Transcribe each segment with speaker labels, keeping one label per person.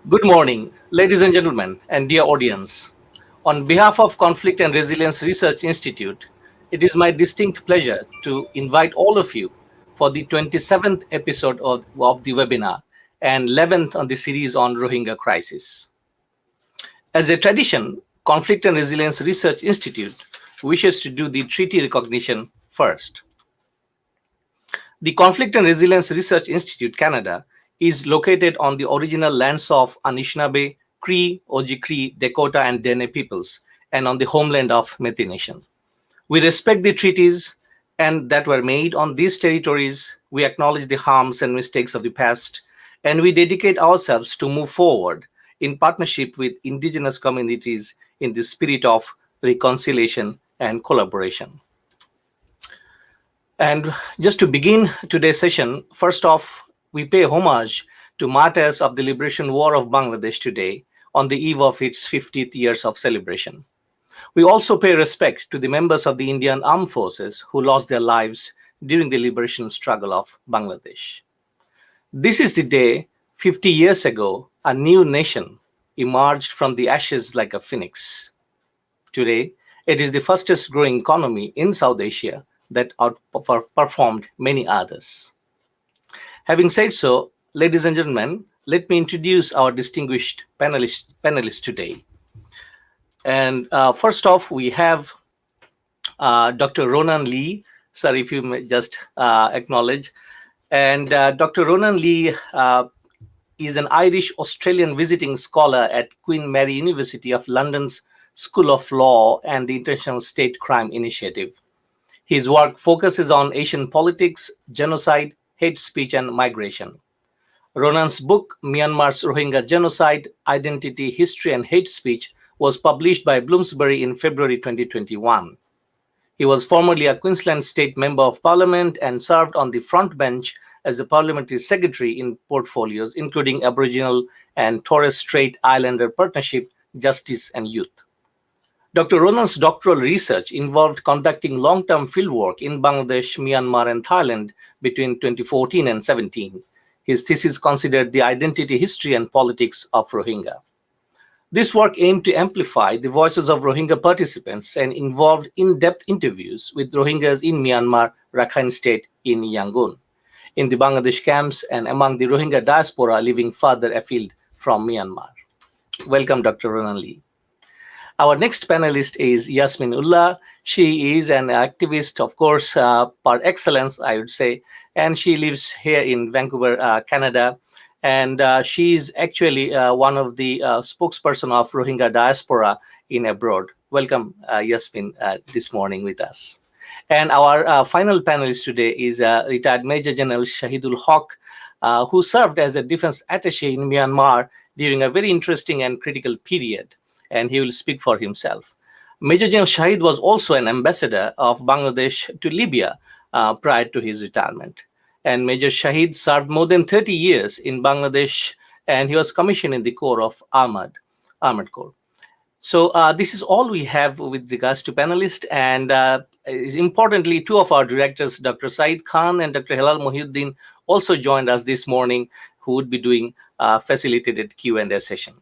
Speaker 1: Good morning, ladies and gentlemen, and dear audience. On behalf of Conflict and Resilience Research Institute, it is my distinct pleasure to invite all of you for the 27th episode of the webinar and 11th on the series on Rohingya crisis. As a tradition, Conflict and Resilience Research Institute wishes to do the treaty recognition first. The Conflict and Resilience Research Institute, Canada, is located on the original lands of Anishinaabe, Cree, Oji-Cree, Dakota, and Dene peoples, and on the homeland of Métis Nation. We respect the treaties and that were made on these territories. We acknowledge the harms and mistakes of the past, and we dedicate ourselves to move forward in partnership with indigenous communities in the spirit of reconciliation and collaboration. And just to begin today's session, first off, we pay homage to martyrs of the Liberation War of Bangladesh today on the eve of its 50th years of celebration. We also pay respect to the members of the Indian Armed Forces who lost their lives during the liberation struggle of Bangladesh. This is the day 50 years ago, a new nation emerged from the ashes like a phoenix. Today, it is the fastest growing economy in South Asia that outperformed many others. Having said so, ladies and gentlemen, let me introduce our distinguished panelists today. And first off, we have Dr. Ronan Lee. Sir, if you may just acknowledge. And Dr. Ronan Lee is an Irish-Australian visiting scholar at Queen Mary University of London's School of Law and the International State Crime Initiative. His work focuses on Asian politics, genocide, hate speech, and migration. Ronan's book, Myanmar's Rohingya Genocide, Identity, History, and Hate Speech, was published by Bloomsbury in February 2021. He was formerly a Queensland State Member of Parliament and served on the front bench as a parliamentary secretary in portfolios including Aboriginal and Torres Strait Islander Partnership, Justice, and Youth. Dr. Ronan's doctoral research involved conducting long-term fieldwork in Bangladesh, Myanmar, and Thailand between 2014 and 17. His thesis considered the identity, history, and politics of Rohingya. This work aimed to amplify the voices of Rohingya participants and involved in-depth interviews with Rohingyas in Myanmar, Rakhine State, in Yangon, in the Bangladesh camps, and among the Rohingya diaspora living further afield from Myanmar. Welcome, Dr. Ronan Lee. Our next panelist is Yasmin Ullah. She is an activist, of course, par excellence, I would say, and she lives here in Vancouver, Canada. And she is actually one of the spokesperson of Rohingya diaspora in abroad. Welcome, Yasmin, this morning with us. And our final panelist today is retired Major General Shahidul Haque, who served as a defense attaché in Myanmar during a very interesting and critical period. And he will speak for himself. Major General Shahid was also an ambassador of Bangladesh to Libya prior to his retirement. And Major Shahid served more than 30 years in Bangladesh, and he was commissioned in the Corps of Armored Corps. So this is all we have with regards to panelists. And importantly, two of our directors, Dr. Saeed Khan and Dr. Hilal Mohiuddin, also joined us this morning, who would be doing a facilitated Q&A session.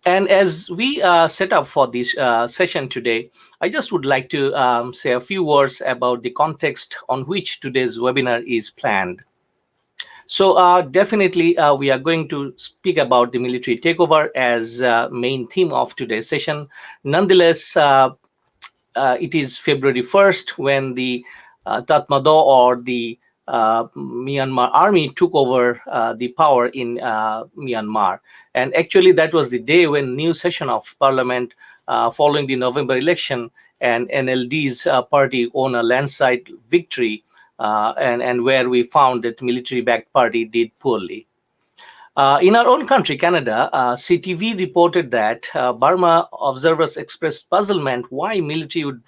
Speaker 1: And as we set up for this session today, I just would like to say a few words about the context on which today's webinar is planned. So definitely, we are going to speak about the military takeover as main theme of today's session. Nonetheless, it is February 1st when the Tatmadaw, or the Myanmar army, took over the power in Myanmar. And actually, that was the day when new session of parliament following the November election, and NLD's party won a landslide victory, and where we found that military-backed party did poorly. In our own country, Canada, CTV reported that Burma observers expressed puzzlement why military would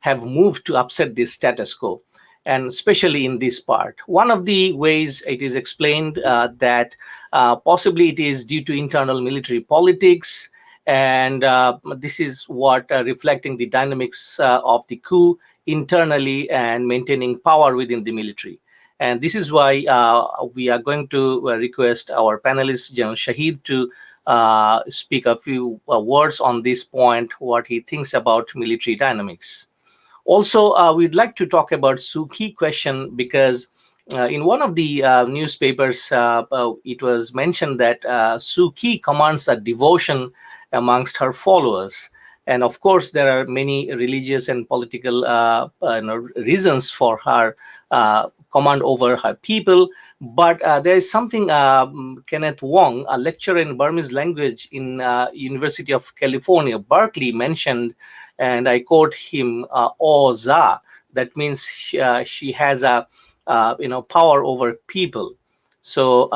Speaker 1: have moved to upset the status quo, and especially in this part. One of the ways it is explained that possibly it is due to internal military politics, and this is what reflecting the dynamics of the coup internally and maintaining power within the military. And this is why we are going to request our panelist, General Shahid, to speak a few words on this point, what he thinks about military dynamics. Also, we'd like to talk about Suu Kyi question, because in one of the newspapers, it was mentioned that Suu Kyi commands a devotion amongst her followers. And of course, there are many religious and political reasons for her command over her people. But there is something Kenneth Wong, a lecturer in Burmese language in University of California, Berkeley, mentioned, and I quote him, Oza, that means she has a power over people. So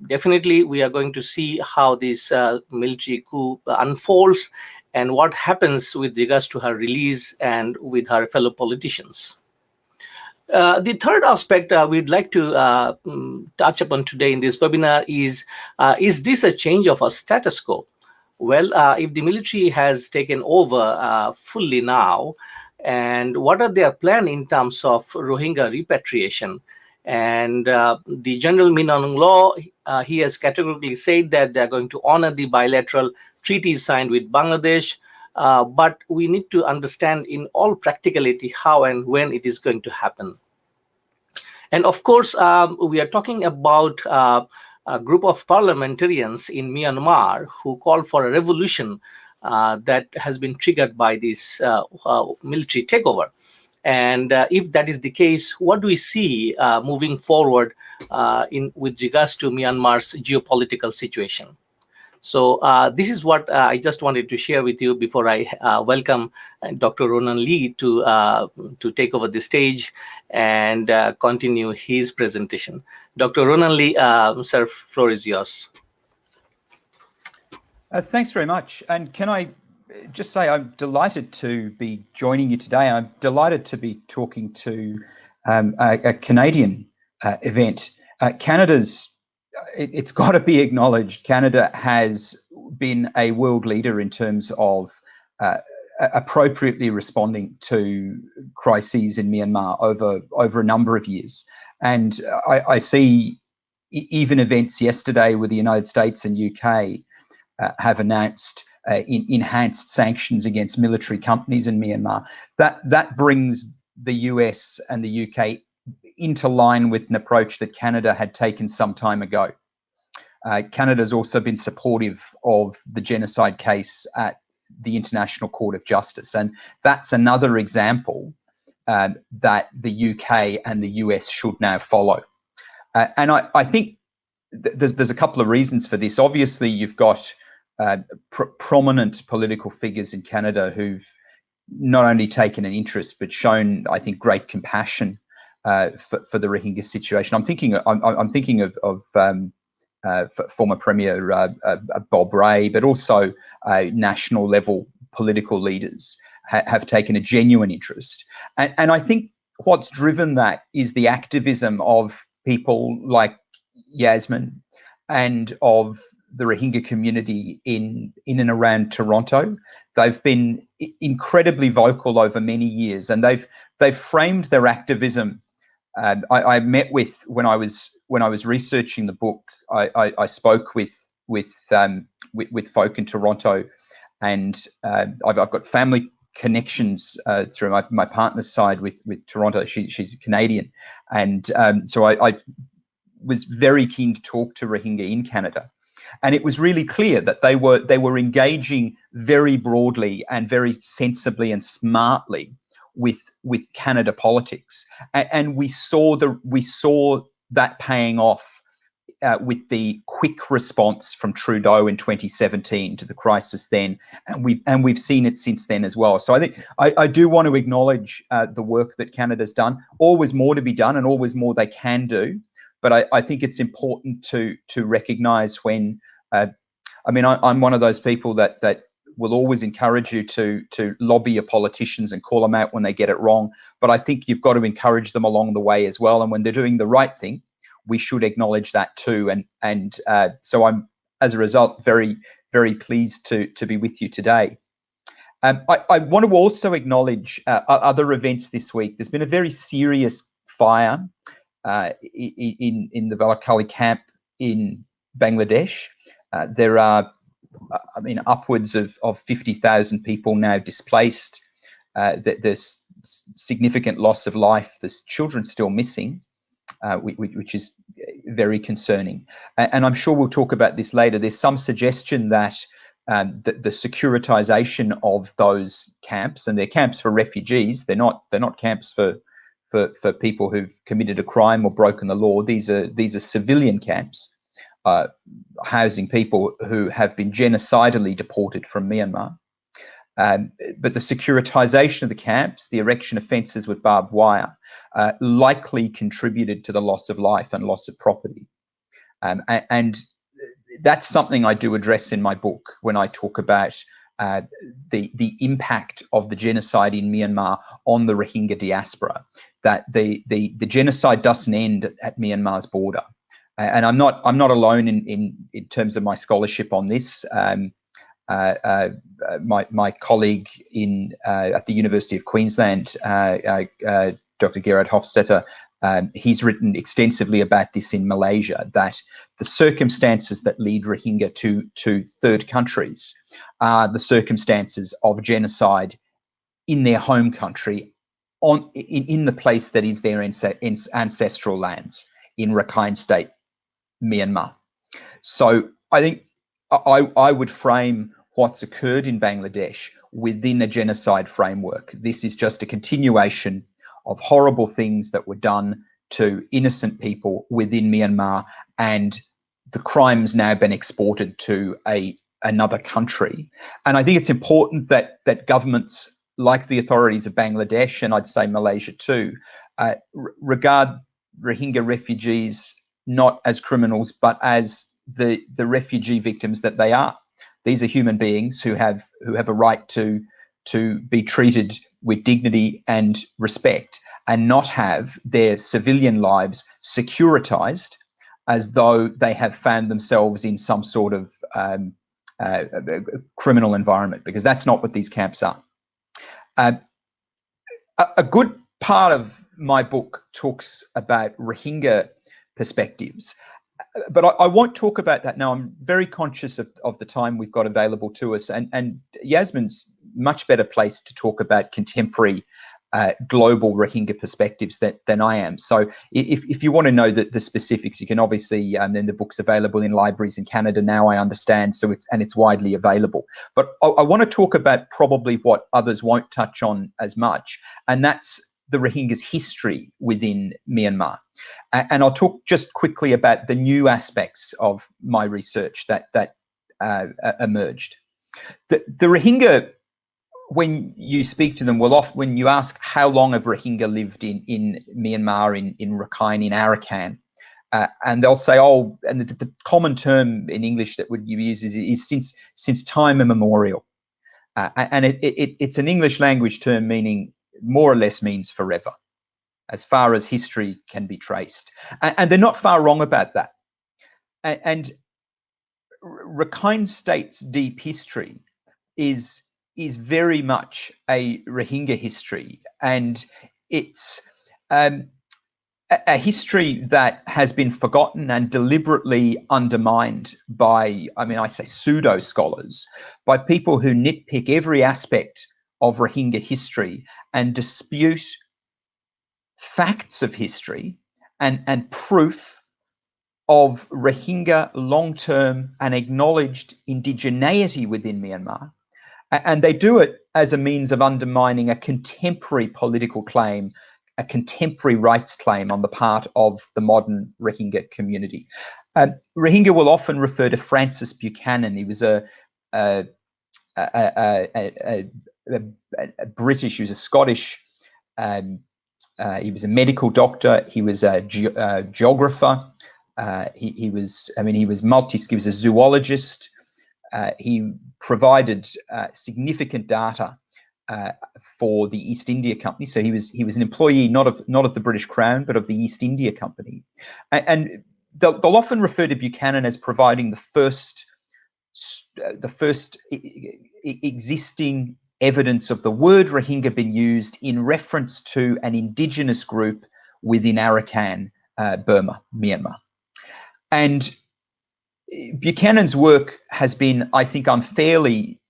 Speaker 1: definitely we are going to see how this military coup unfolds and what happens with regards to her release and with her fellow politicians. The third aspect we'd like to touch upon today in this webinar is this a change of a status quo? Well, if the military has taken over fully now, and what are their plans in terms of Rohingya repatriation? And the General Min Aung Law, he has categorically said that they're going to honor the bilateral treaties signed with Bangladesh, but we need to understand in all practicality how and when it is going to happen. And of course, we are talking about a group of parliamentarians in Myanmar who called for a revolution that has been triggered by this military takeover. And if that is the case, what do we see moving forward with regards to Myanmar's geopolitical situation? So this is what I just wanted to share with you before I welcome Dr. Ronan Lee to take over the stage and continue his presentation. Dr. Ronan Lee, sir, floor is yours.
Speaker 2: Thanks very much. And can I just say I'm delighted to be joining you today. I'm delighted to be talking to a Canadian event. It's got to be acknowledged, Canada has been a world leader in terms of appropriately responding to crises in Myanmar over a number of years. And I see even events yesterday where the United States and UK have announced enhanced sanctions against military companies in Myanmar. That brings the US and the UK into line with an approach that Canada had taken some time ago. Canada's also been supportive of the genocide case at the International Court of Justice. And that's another example that the UK and the US should now follow. And I think there's a couple of reasons for this. Obviously, you've got prominent political figures in Canada who've not only taken an interest, but shown, I think, great compassion for the Rohingya situation. I'm thinking of former Premier Bob Rae, but also national level political leaders have taken a genuine interest. And I think what's driven that is the activism of people like Yasmin and of the Rohingya community in and around Toronto. They've been incredibly vocal over many years, and they've framed their activism. I met with when I was researching the book. I spoke with folk in Toronto, and I've got family connections through my partner's side with Toronto. She's Canadian, and so I was very keen to talk to Rohingya in Canada. And it was really clear that they were engaging very broadly and very sensibly and smartly with Canada politics, and we saw that paying off with the quick response from Trudeau in 2017 to the crisis then, and we've seen it since then as well. So I think I do want to acknowledge the work that Canada's done. Always more to be done, and always more they can do. But I think it's important to recognise when, I'm one of those people that will always encourage you to lobby your politicians and call them out when they get it wrong. But I think you've got to encourage them along the way as well. And when they're doing the right thing, we should acknowledge that too. And so I'm, as a result, very, very pleased to be with you today. I want to also acknowledge other events this week. There's been a very serious fire in the Balakali camp in Bangladesh. There are, I mean, upwards of 50,000 people now displaced. There's significant loss of life. There's children still missing, which is very concerning. And I'm sure we'll talk about this later. There's some suggestion that the securitization of those camps, and they're camps for refugees, they're not camps for people who've committed a crime or broken the law. These are civilian camps housing people who have been genocidally deported from Myanmar. But the securitization of the camps, the erection of fences with barbed wire, likely contributed to the loss of life and loss of property. And that's something I do address in my book when I talk about the impact of the genocide in Myanmar on the Rohingya diaspora. That the genocide doesn't end at Myanmar's border, and I'm not alone in terms of my scholarship on this. My colleague at the University of Queensland, Dr. Gerard Hofstetter, he's written extensively about this in Malaysia, that the circumstances that lead Rohingya to third countries are the circumstances of genocide in their home country, in the place that is their ancestral lands, in Rakhine State, Myanmar. So I think I would frame what's occurred in Bangladesh within a genocide framework. This is just a continuation of horrible things that were done to innocent people within Myanmar, and the crime's now been exported to another country. And I think it's important that governments like the authorities of Bangladesh, and I'd say Malaysia too, regard Rohingya refugees not as criminals, but as the refugee victims that they are. These are human beings who have a right to be treated with dignity and respect, and not have their civilian lives securitized as though they have found themselves in some sort of criminal environment, because that's not what these camps are. A good part of my book talks about Rohingya perspectives, but I won't talk about that now. I'm very conscious of the time we've got available to us, and Yasmin's much better placed to talk about contemporary global Rohingya perspectives than I am. So if you want to know the specifics, you can obviously, then the book's available in libraries in Canada now, I understand, so it's widely available. But I want to talk about probably what others won't touch on as much, and that's the Rohingya's history within Myanmar. And I'll talk just quickly about the new aspects of my research that emerged. The Rohingya, when you speak to them, when you ask how long have Rohingya lived in Myanmar, in Rakhine, in Arakan, and they'll say, oh, and the common term in English that would you use is since time immemorial, and it's an English language term meaning more or less means forever, as far as history can be traced, and they're not far wrong about that. And Rakhine State's deep history is very much a Rohingya history, and it's a history that has been forgotten and deliberately undermined by, I say pseudo scholars, by people who nitpick every aspect of Rohingya history and dispute facts of history and proof of Rohingya long-term and acknowledged indigeneity within Myanmar. And they do it as a means of undermining a contemporary political claim, a contemporary rights claim on the part of the modern Rohingya community. Rohingya will often refer to Francis Buchanan. He was a British, he was a Scottish, he was a medical doctor, he was a geographer, he was multi-skilled, he was a zoologist. He provided significant data for the East India Company. So he was an employee not of the British Crown, but of the East India Company. And they'll often refer to Buchanan as providing the first existing evidence of the word Rohingya being used in reference to an indigenous group within Arakan Burma, Myanmar. And Buchanan's work has been, I think, unfairly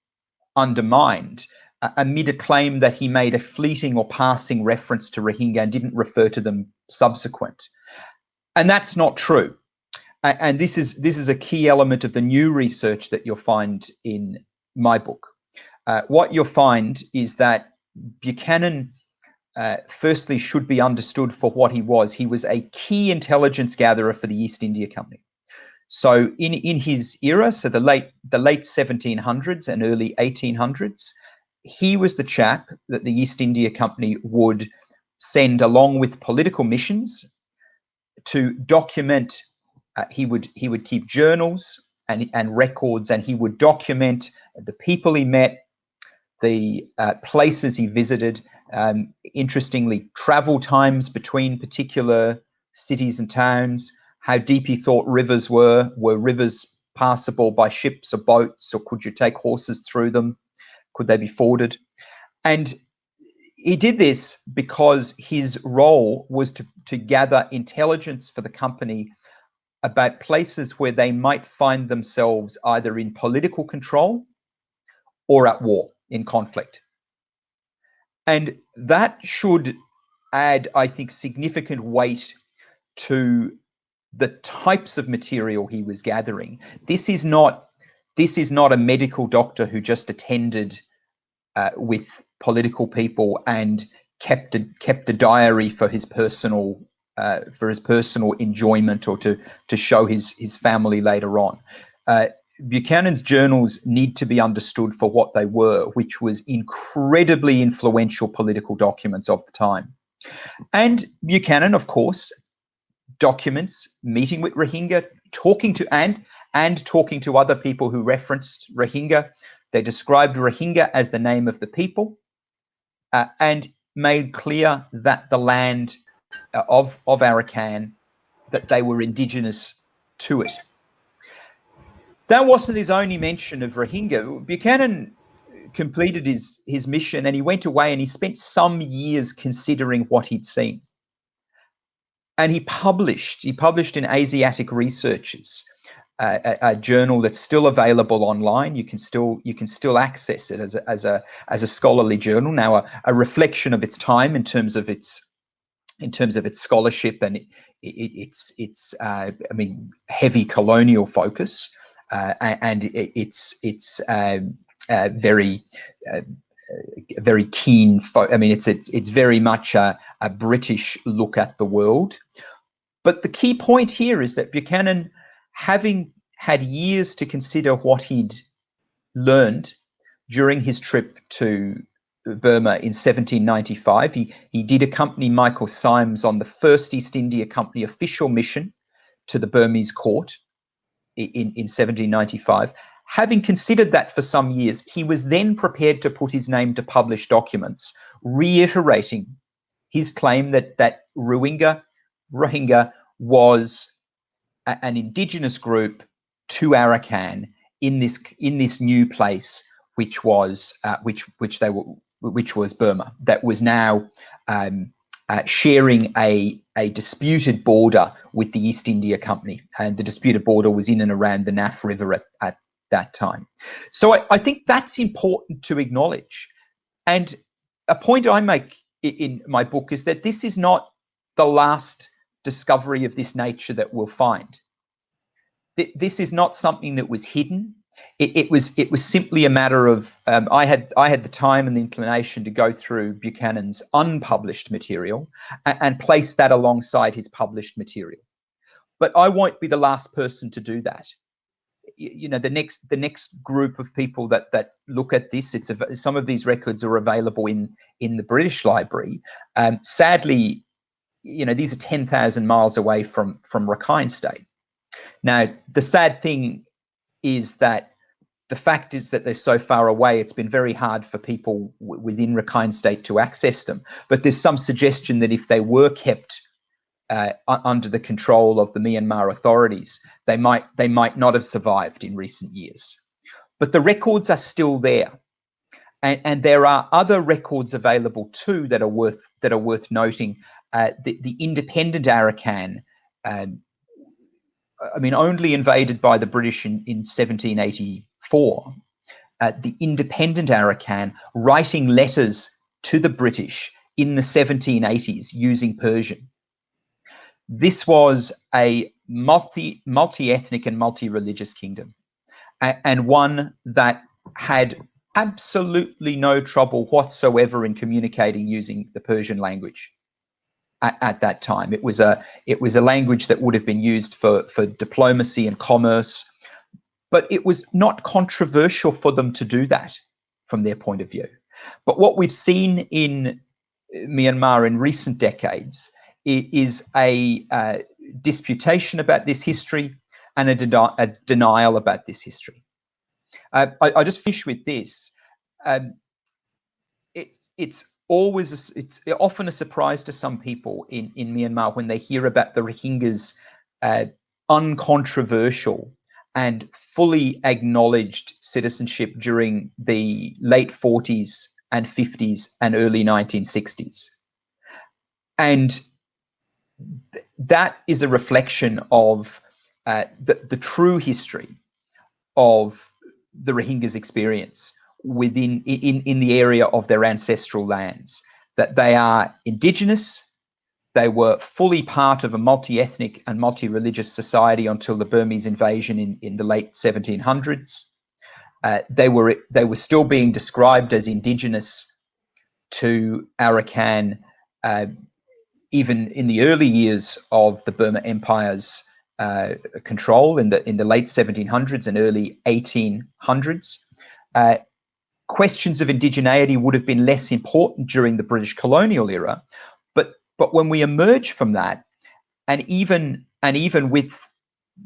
Speaker 2: undermined amid a claim that he made a fleeting or passing reference to Rohingya and didn't refer to them subsequent. And that's not true. And this is a key element of the new research that you'll find in my book. What you'll find is that Buchanan, firstly, should be understood for what he was. He was a key intelligence gatherer for the East India Company. So in his era, so the late 1700s and early 1800s, he was the chap that the East India Company would send along with political missions to document. He would keep journals and records, and he would document the people he met, the places he visited, interestingly, travel times between particular cities and towns, how deep he thought rivers were rivers passable by ships or boats, or could you take horses through them? Could they be forded? And he did this because his role was to gather intelligence for the company about places where they might find themselves either in political control or at war, in conflict. And that should add, I think, significant weight to the types of material he was gathering. This is not a medical doctor who just attended with political people and kept a diary for his personal enjoyment or to show his family later on. Buchanan's journals need to be understood for what they were, which was incredibly influential political documents of the time. And Buchanan, of course, documents meeting with Rohingya, talking to other people who referenced Rohingya. They described Rohingya as the name of the people, and made clear that the land of Arakan, that they were indigenous to it. That wasn't his only mention of Rohingya. Buchanan completed his mission, and he went away and he spent some years considering what he'd seen. And he published in Asiatic Researches, a journal that's still available online. You can still access it as a scholarly journal. Now, a reflection of its time in terms of its scholarship and its heavy colonial focus, and it's very keen. It's very much a British look at the world. But the key point here is that Buchanan, having had years to consider what he'd learned during his trip to Burma in 1795, he did accompany Michael Symes on the first East India Company official mission to the Burmese court in 1795. Having considered that for some years, he was then prepared to put his name to published documents, reiterating his claim that Rohingya was an indigenous group to Arakan in this new place, which was Burma, that was now sharing a disputed border with the East India Company, and the disputed border was in and around the Naf River at that time. So I think that's important to acknowledge. And a point I make in my book is that this is not the last discovery of this nature that we'll find. This is not something that was hidden. It was simply a matter of I had the time and the inclination to go through Buchanan's unpublished material and place that alongside his published material. But I won't be the last person to do that. You know, the next group of people that look at this, some of these records are available in the British Library. Sadly, you know, these are 10,000 miles away from Rakhine State. Now, the sad thing is that the fact is that they're so far away, it's been very hard for people within Rakhine State to access them. But there's some suggestion that if they were kept under the control of the Myanmar authorities, they might not have survived in recent years. But the records are still there, and there are other records available too that are worth noting. The independent Arakan only invaded by the British in 1784, the independent Arakan writing letters to the British in the 1780s using Persian. This was a multi-ethnic and multi-religious kingdom, and one that had absolutely no trouble whatsoever in communicating using the Persian language at that time. It was a language that would have been used for diplomacy and commerce, but it was not controversial for them to do that from their point of view. But what we've seen in Myanmar in recent decades is a disputation about this history and a denial about this history. I just finish with this. It's often a surprise to some people in Myanmar when they hear about the Rohingyas' uncontroversial and fully acknowledged citizenship during the late 40s and 50s and early 1960s. And that is a reflection of the true history of the Rohingyas' experience within in the area of their ancestral lands, that they are indigenous. They were fully part of a multi-ethnic and multi-religious society until the Burmese invasion in the late 1700s. They were still being described as indigenous to Arakan even in the early years of the Burma Empire's control in the late 1700s and early 1800s. Questions of indigeneity would have been less important during the British colonial era, but when we emerge from that, and even with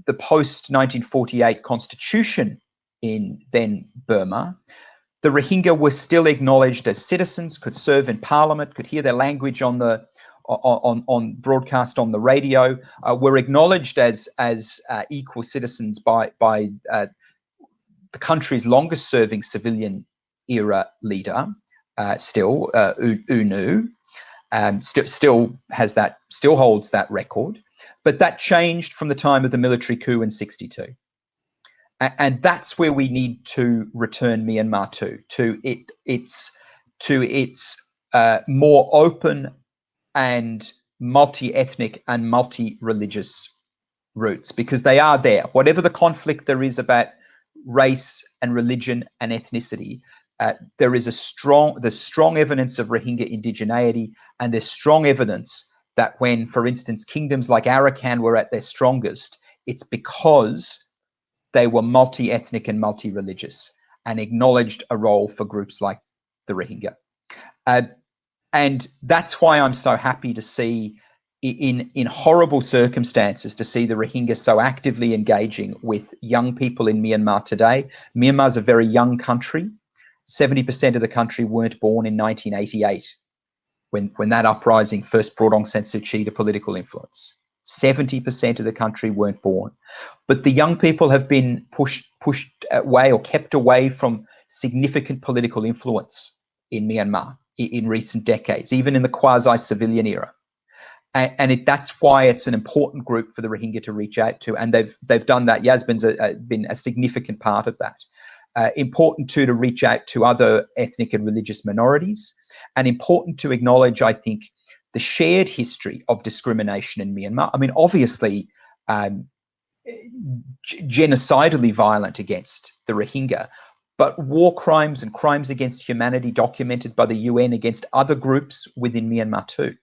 Speaker 2: the post-1948 constitution in then Burma, the Rohingya were still acknowledged as citizens, could serve in parliament, could hear their language on broadcast on the radio, were acknowledged as equal citizens by the country's longest serving civilian era leader, U Nu. Still holds that record, but that changed from the time of the military coup in '62, and that's where we need to return Myanmar to its more open and multi-ethnic and multi-religious roots, because they are there. Whatever the conflict there is about race and religion and ethnicity, there is there's strong evidence of Rohingya indigeneity, and there's strong evidence that when, for instance, kingdoms like Arakan were at their strongest, it's because they were multi-ethnic and multi-religious and acknowledged a role for groups like the Rohingya. And that's why I'm so happy to see, in horrible circumstances, to see the Rohingya so actively engaging with young people in Myanmar today. Myanmar is a very young country. 70% of the country weren't born in 1988, when that uprising first brought Aung San Suu Kyi to political influence. 70% of the country weren't born. But the young people have been pushed away or kept away from significant political influence in Myanmar in recent decades, even in the quasi-civilian era. And that's why it's an important group for the Rohingya to reach out to, and they've done that. Yasmin's been a significant part of that. Important to reach out to other ethnic and religious minorities, and important to acknowledge, I think, the shared history of discrimination in Myanmar. I mean, obviously, genocidally violent against the Rohingya, but war crimes and crimes against humanity documented by the UN against other groups within Myanmar too.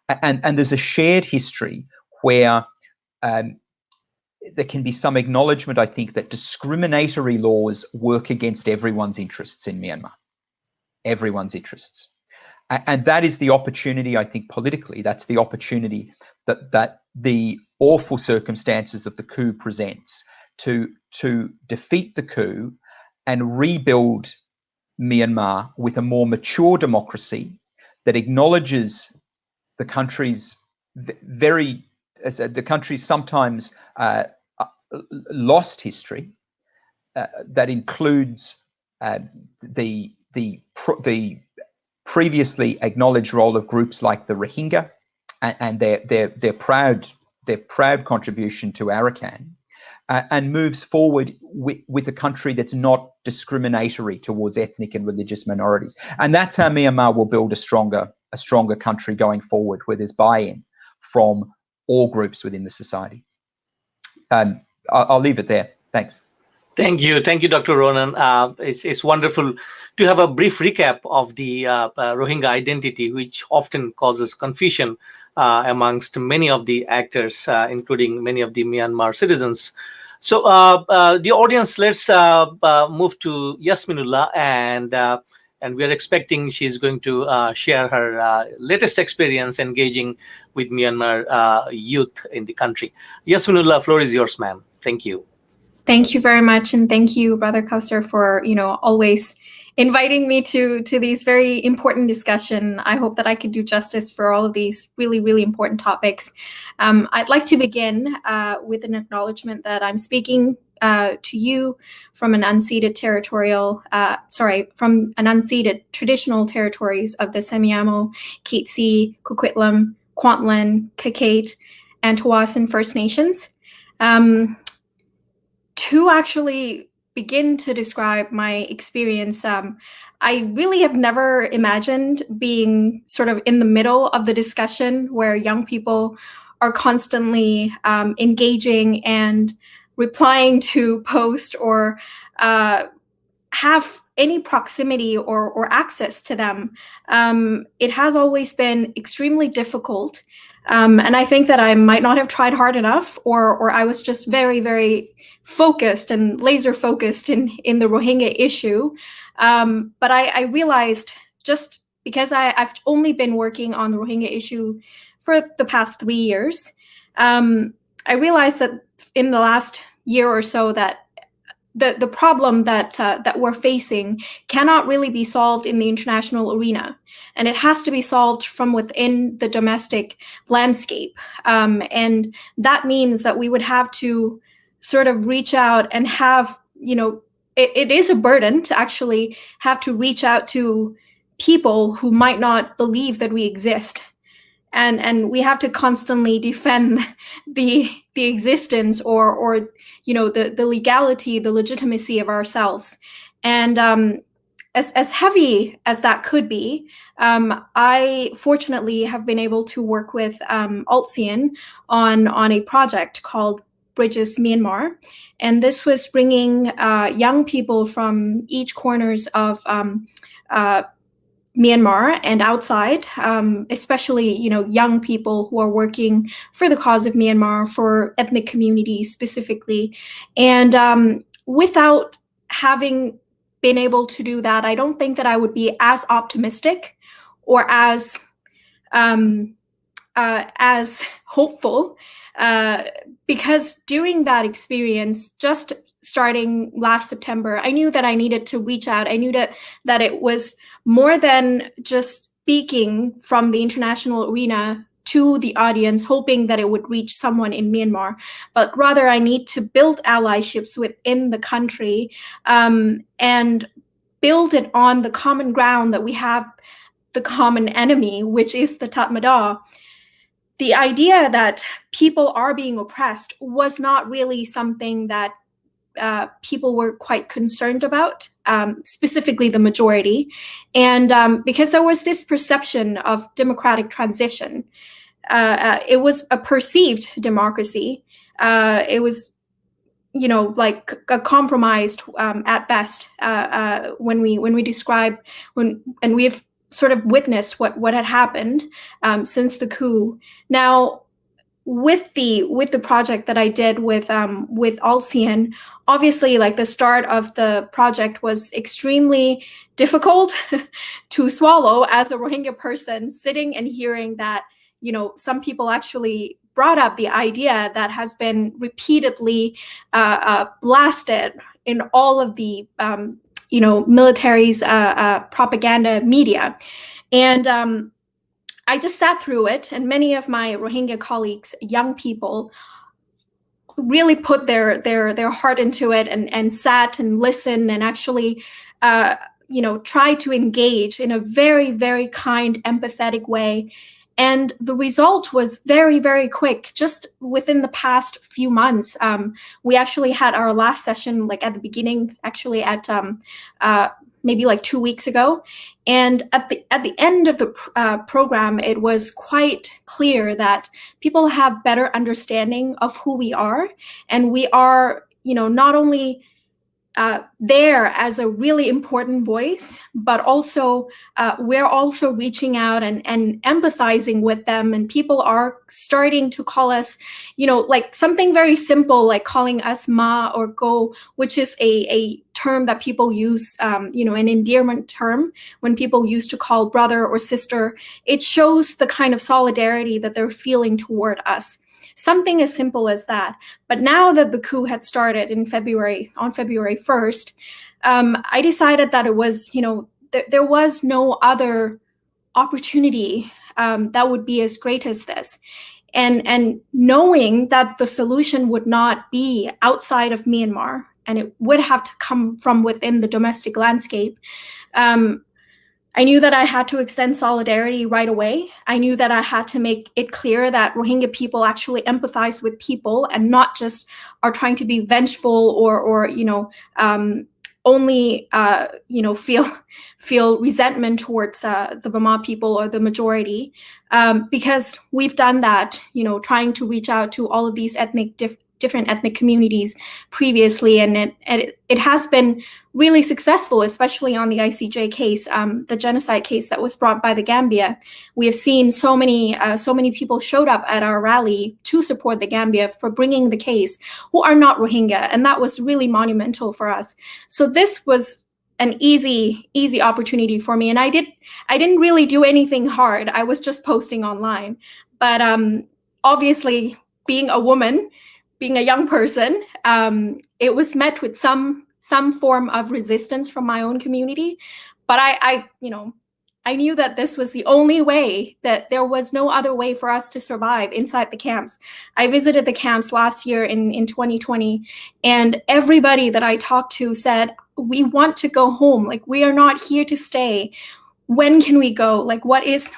Speaker 2: And there's a shared history where there can be some acknowledgement, I think, that discriminatory laws work against everyone's interests in Myanmar. Everyone's interests. And that is the opportunity, I think, politically, that's the opportunity that the awful circumstances of the coup presents to defeat the coup and rebuild Myanmar with a more mature democracy that acknowledges the country's the country's sometimes lost history, that includes the previously acknowledged role of groups like the Rohingya and their proud proud contribution to Arakan, and moves forward with a country that's not discriminatory towards ethnic and religious minorities. And that's how Myanmar will build a stronger country going forward, where there's buy-in from all groups within the society. I'll leave it there. Thanks.
Speaker 1: Thank you, Dr. Ronan. It's wonderful to have a brief recap of the Rohingya identity, which often causes confusion amongst many of the actors, including many of the Myanmar citizens. So the audience, let's move to Yasmin Ullah, and we are expecting she's going to share her latest experience engaging with Myanmar youth in the country. Yasmin Ullah, floor is yours, ma'am. Thank you.
Speaker 3: Thank you very much, and thank you, Brother Kausar, for always inviting me to these very important discussion. I hope that I could do justice for all of these really, really important topics. I'd like to begin with an acknowledgement that I'm speaking to you from an unceded traditional territories of the Semiahmoo, Kitsi, Coquitlam, Kwantlen, Kakate, and Tawasin First Nations. To actually begin to describe my experience, I really have never imagined being sort of in the middle of the discussion where young people are constantly engaging and replying to posts or have any proximity or access to them. It has always been extremely difficult. And I think that I might not have tried hard enough, or I was just very, very focused and laser focused in the Rohingya issue. But I realized, just because I've only been working on the Rohingya issue for the past 3 years, I realized that in the last year or so that the problem that we're facing cannot really be solved in the international arena, and it has to be solved from within the domestic landscape. And that means that we would have to sort of reach out and have, it is a burden to actually have to reach out to people who might not believe that we exist. And we have to constantly defend the existence or the legality, the legitimacy of ourselves. And as heavy as that could be, I fortunately have been able to work with ALTSEAN on a project called Bridges Myanmar. And this was bringing young people from each corners of Myanmar and outside, especially young people who are working for the cause of Myanmar, for ethnic communities specifically. And without having been able to do that, I don't think that I would be as optimistic or as hopeful, because during that experience, just starting last September, I knew that I needed to reach out. I knew that it was more than just speaking from the international arena to the audience, hoping that it would reach someone in Myanmar, but rather I need to build allyships within the country, and build it on the common ground that we have, the common enemy, which is the Tatmadaw. The idea that people are being oppressed was not really something that people were quite concerned about, specifically the majority. And because there was this perception of democratic transition, it was a perceived democracy. It was, like a compromised at best, when we describe and we've sort of witnessed what had happened since the coup. Now, with the project that I did with ALTSEAN, obviously, like, the start of the project was extremely difficult to swallow as a Rohingya person, sitting and hearing that some people actually brought up the idea that has been repeatedly blasted in all of the military's propaganda media. And I just sat through it, and many of my Rohingya colleagues, young people, really put their heart into it and sat and listened and actually tried to engage in a very, very kind, empathetic way. And the result was very, very quick. Just within the past few months, we actually had our last session, like at the beginning, actually at maybe like 2 weeks ago. And at the end of the program, it was quite clear that people have better understanding of who we are. And we are, not only there as a really important voice, but also we're also reaching out and empathizing with them. And people are starting to call us, like something very simple, like calling us ma or go, which is a term that people use, an endearment term when people used to call brother or sister. It shows the kind of solidarity that they're feeling toward us. Something as simple as that. But now that the coup had started on February 1st, I decided that it was, there was no other opportunity that would be as great as this. And knowing that the solution would not be outside of Myanmar, and it would have to come from within the domestic landscape, I knew that I had to extend solidarity right away. I knew that I had to make it clear that Rohingya people actually empathize with people and not just are trying to be vengeful or only feel resentment towards the Burma people or the majority, because we've done that, trying to reach out to all of these different ethnic communities previously, and it has been really successful, especially on the ICJ case, the genocide case that was brought by the Gambia. We have seen so many people showed up at our rally to support the Gambia for bringing the case who are not Rohingya, and that was really monumental for us. So this was an easy opportunity for me, and I didn't really do anything hard. I was just posting online, but obviously, being a woman, being a young person, it was met with some form of resistance from my own community. But I knew that this was the only way, that there was no other way for us to survive inside the camps. I visited the camps last year in 2020, and everybody that I talked to said, we want to go home. Like, we are not here to stay. When can we go? Like, what is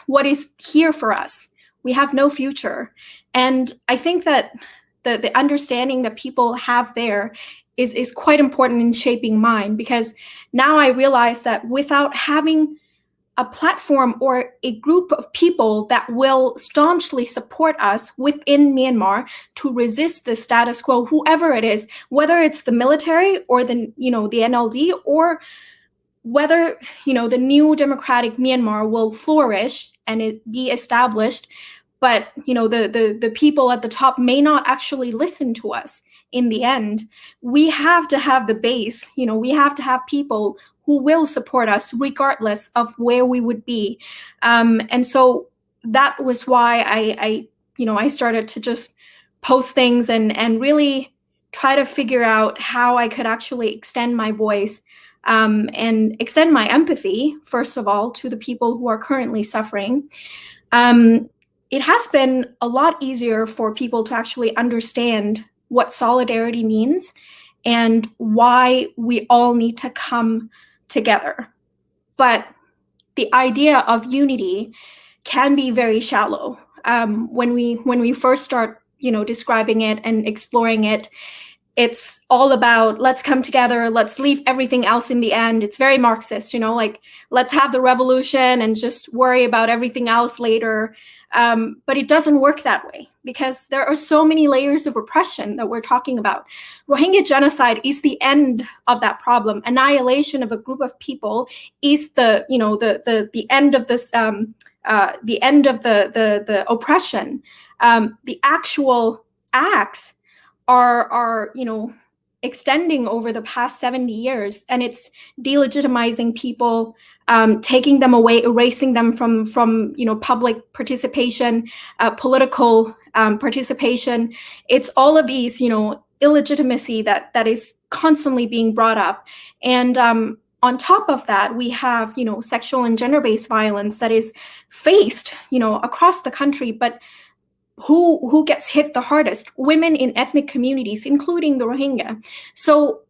Speaker 3: here for us? We have no future. And I think that the understanding that people have there is quite important in shaping mine, because now I realize that without having a platform or a group of people that will staunchly support us within Myanmar to resist the status quo, whoever it is, whether it's the military or the NLD, or whether the new democratic Myanmar will flourish and be established, but the people at the top may not actually listen to us in the end. We have to have the base, we have to have people who will support us regardless of where we would be. And so that was why I started to just post things and really try to figure out how I could actually extend my voice and extend my empathy, first of all, to the people who are currently suffering. It has been a lot easier for people to actually understand what solidarity means and why we all need to come together. But the idea of unity can be very shallow. When we first start, describing it and exploring it, it's all about, let's come together, let's leave everything else in the end. It's very Marxist, like, let's have the revolution and just worry about everything else later. But it doesn't work that way, because there are so many layers of oppression that we're talking about. Rohingya genocide is the end of that problem. Annihilation of a group of people is the end of this, the end of the oppression. The actual acts are extending over the past 70 years, and it's delegitimizing people, taking them away, erasing them from public participation, political participation. It's all of these illegitimacy that is constantly being brought up. And on top of that, we have sexual and gender-based violence that is faced across the country, but who gets hit the hardest? Women in ethnic communities, including the Rohingya. So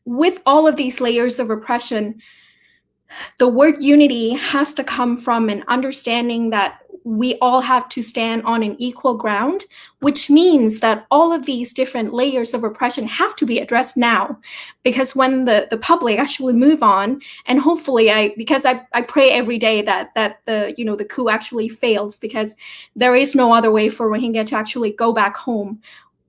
Speaker 3: with all of these layers of oppression, the word unity has to come from an understanding that we all have to stand on an equal ground, which means that all of these different layers of oppression have to be addressed now. Because when the public actually move on, and hopefully I pray every day that the coup actually fails, because there is no other way for Rohingya to actually go back home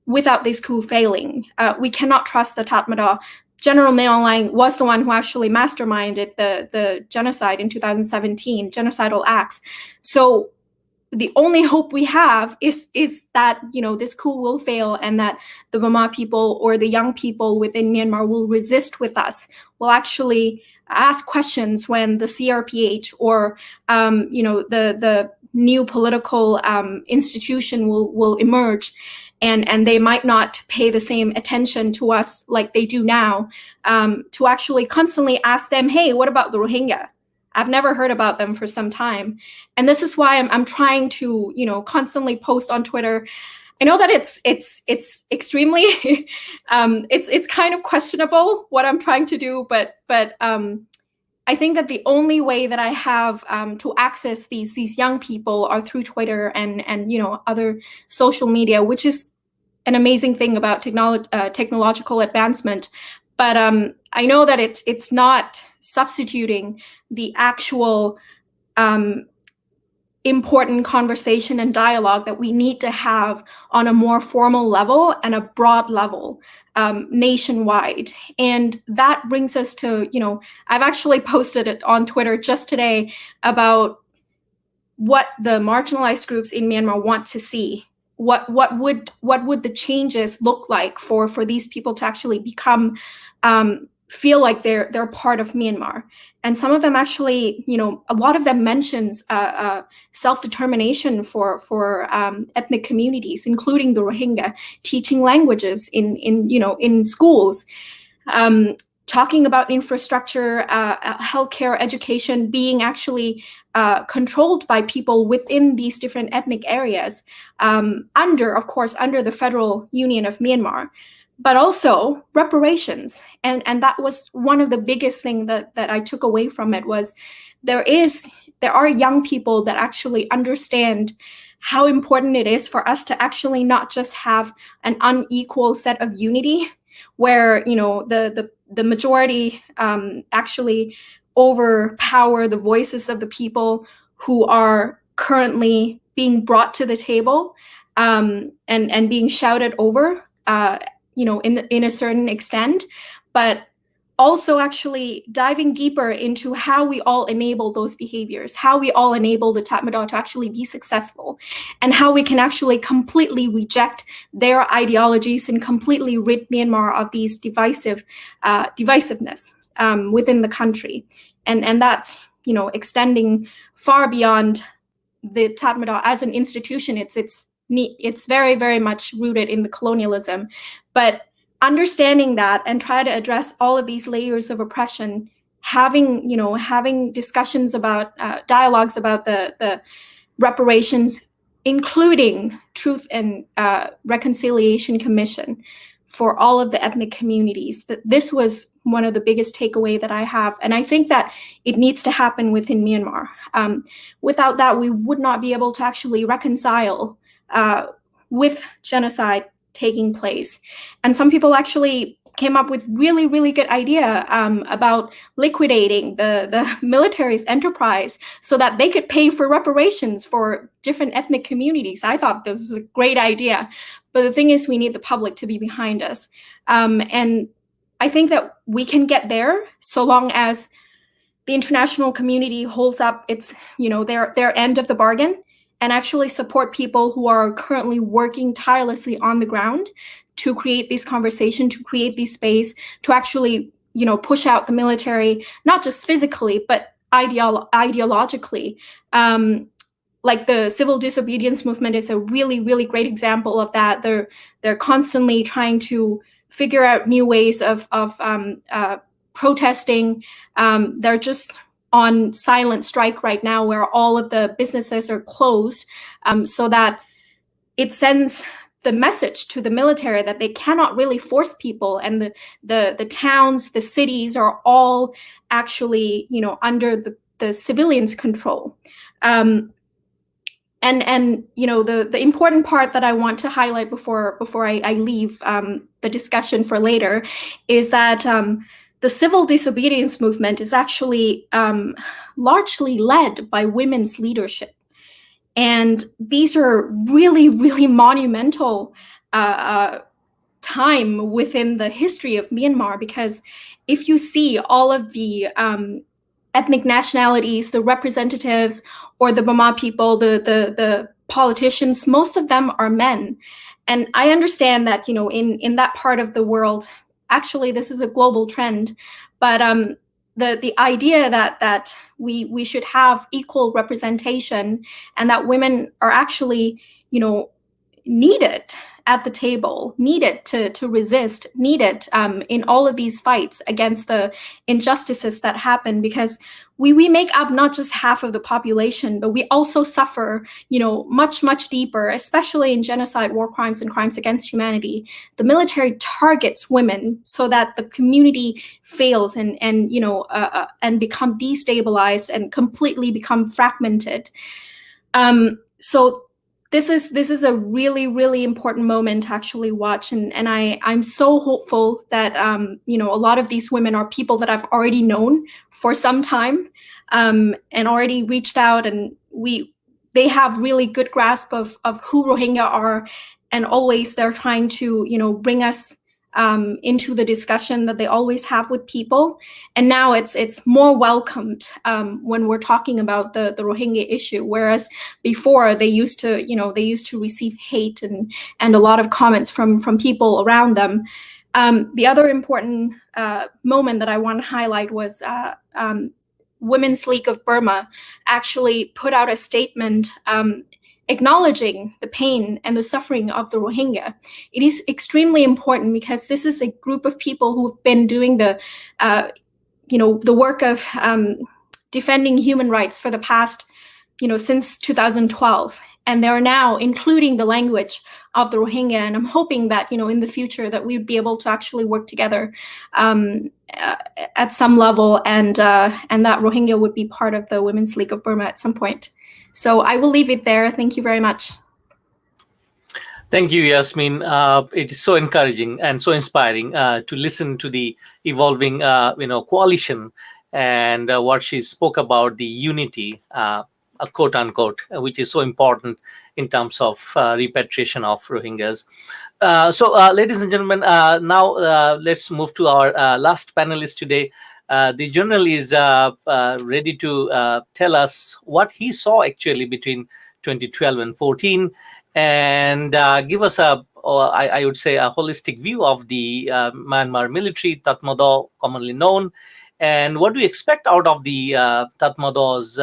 Speaker 3: without this coup failing. We cannot trust the Tatmadaw. General Min Aung Hlaing was the one who actually masterminded the genocide in 2017, genocidal acts. So the only hope we have is that this coup will fail, and that the Burma people or the young people within Myanmar will resist with us, will actually ask questions when the CRPH or the new political institution will emerge. And they might not pay the same attention to us like they do now, to actually constantly ask them, hey, what about the Rohingya? I've never heard about them for some time. And this is why I'm trying to, constantly post on Twitter. I know that it's extremely, it's kind of questionable what I'm trying to do, but I think that the only way that I have to access these young people are through Twitter and other social media, which is an amazing thing about technological advancement. But I know that it's not substituting the actual important conversation and dialogue that we need to have on a more formal level and a broad level, nationwide. And that brings us to, I've actually posted it on Twitter just today about what the marginalized groups in Myanmar want to see. What would the changes look like for these people to actually become, feel like they're part of Myanmar? And some of them actually, a lot of them mentions self-determination for ethnic communities, including the Rohingya, teaching languages in schools, talking about infrastructure, healthcare, education being actually controlled by people within these different ethnic areas, under the Federal Union of Myanmar. But also reparations. And that was one of the biggest things that I took away from it, was there are young people that actually understand how important it is for us to actually not just have an unequal set of unity where the majority actually overpower the voices of the people who are currently being brought to the table, and being shouted over, in a certain extent, but also actually diving deeper into how we all enable those behaviors, how we all enable the Tatmadaw to actually be successful, and how we can actually completely reject their ideologies and completely rid Myanmar of these divisiveness within the country. And that's, extending far beyond the Tatmadaw as an institution. It's very, very much rooted in the colonialism, but understanding that and try to address all of these layers of oppression, having discussions about dialogues about the reparations, including Truth and Reconciliation Commission for all of the ethnic communities. This was one of the biggest takeaway that I have. And I think that it needs to happen within Myanmar. Without that, we would not be able to actually reconcile with genocide taking place. And some people actually came up with really, really good idea about liquidating the military's enterprise so that they could pay for reparations for different ethnic communities. I thought this was a great idea. But the thing is, we need the public to be behind us. And I think that we can get there so long as the international community holds up its, their end of the bargain, and actually support people who are currently working tirelessly on the ground to create this conversation, to create this space, to actually, push out the military, not just physically, but ideologically. Like the civil disobedience movement is a really, really great example of that. They're constantly trying to figure out new ways of protesting. They're just on silent strike right now, where all of the businesses are closed, so that it sends the message to the military that they cannot really force people, and the towns, the cities are all actually, under the civilians' control. And the important part that I want to highlight before I leave the discussion for later is that the civil disobedience movement is actually largely led by women's leadership. And these are really, really monumental time within the history of Myanmar, because if you see all of the ethnic nationalities, the representatives, or the Burma people, the politicians, most of them are men. And I understand that, in that part of the world, actually this is a global trend, but the idea that we should have equal representation and that women are actually, needed at the table, needed to resist, needed in all of these fights against the injustices that happen, because we make up not just half of the population, but we also suffer, much, much deeper, especially in genocide, war crimes, and crimes against humanity. The military targets women so that the community fails and become destabilized and completely become fragmented. So this is a really, really important moment to actually watch, and I'm so hopeful that a lot of these women are people that I've already known for some time, and already reached out, and they have really good grasp of who Rohingya are, and always they're trying to bring us into the discussion that they always have with people. And now it's more welcomed when we're talking about the Rohingya issue, whereas before they used to receive hate and a lot of comments from people around them. The other important moment that I want to highlight was Women's League of Burma actually put out a statement acknowledging the pain and the suffering of the Rohingya. It is extremely important because this is a group of people who've been doing the work of defending human rights for the past, since 2012. And they're now including the language of the Rohingya. And I'm hoping that, in the future that we'd be able to actually work together at some level, and that Rohingya would be part of the Women's League of Burma at some point. So I will leave it there. Thank you very much.
Speaker 1: Thank you, Yasmin. It is so encouraging and so inspiring to listen to the evolving, coalition and what she spoke about, the unity, quote unquote, which is so important in terms of repatriation of Rohingyas. So, ladies and gentlemen, now let's move to our last panelist today. The journal is ready to tell us what he saw actually between 2012 and 14, and give us I would say, a holistic view of the Myanmar military, Tatmadaw commonly known, and what do we expect out of the Tatmadaw's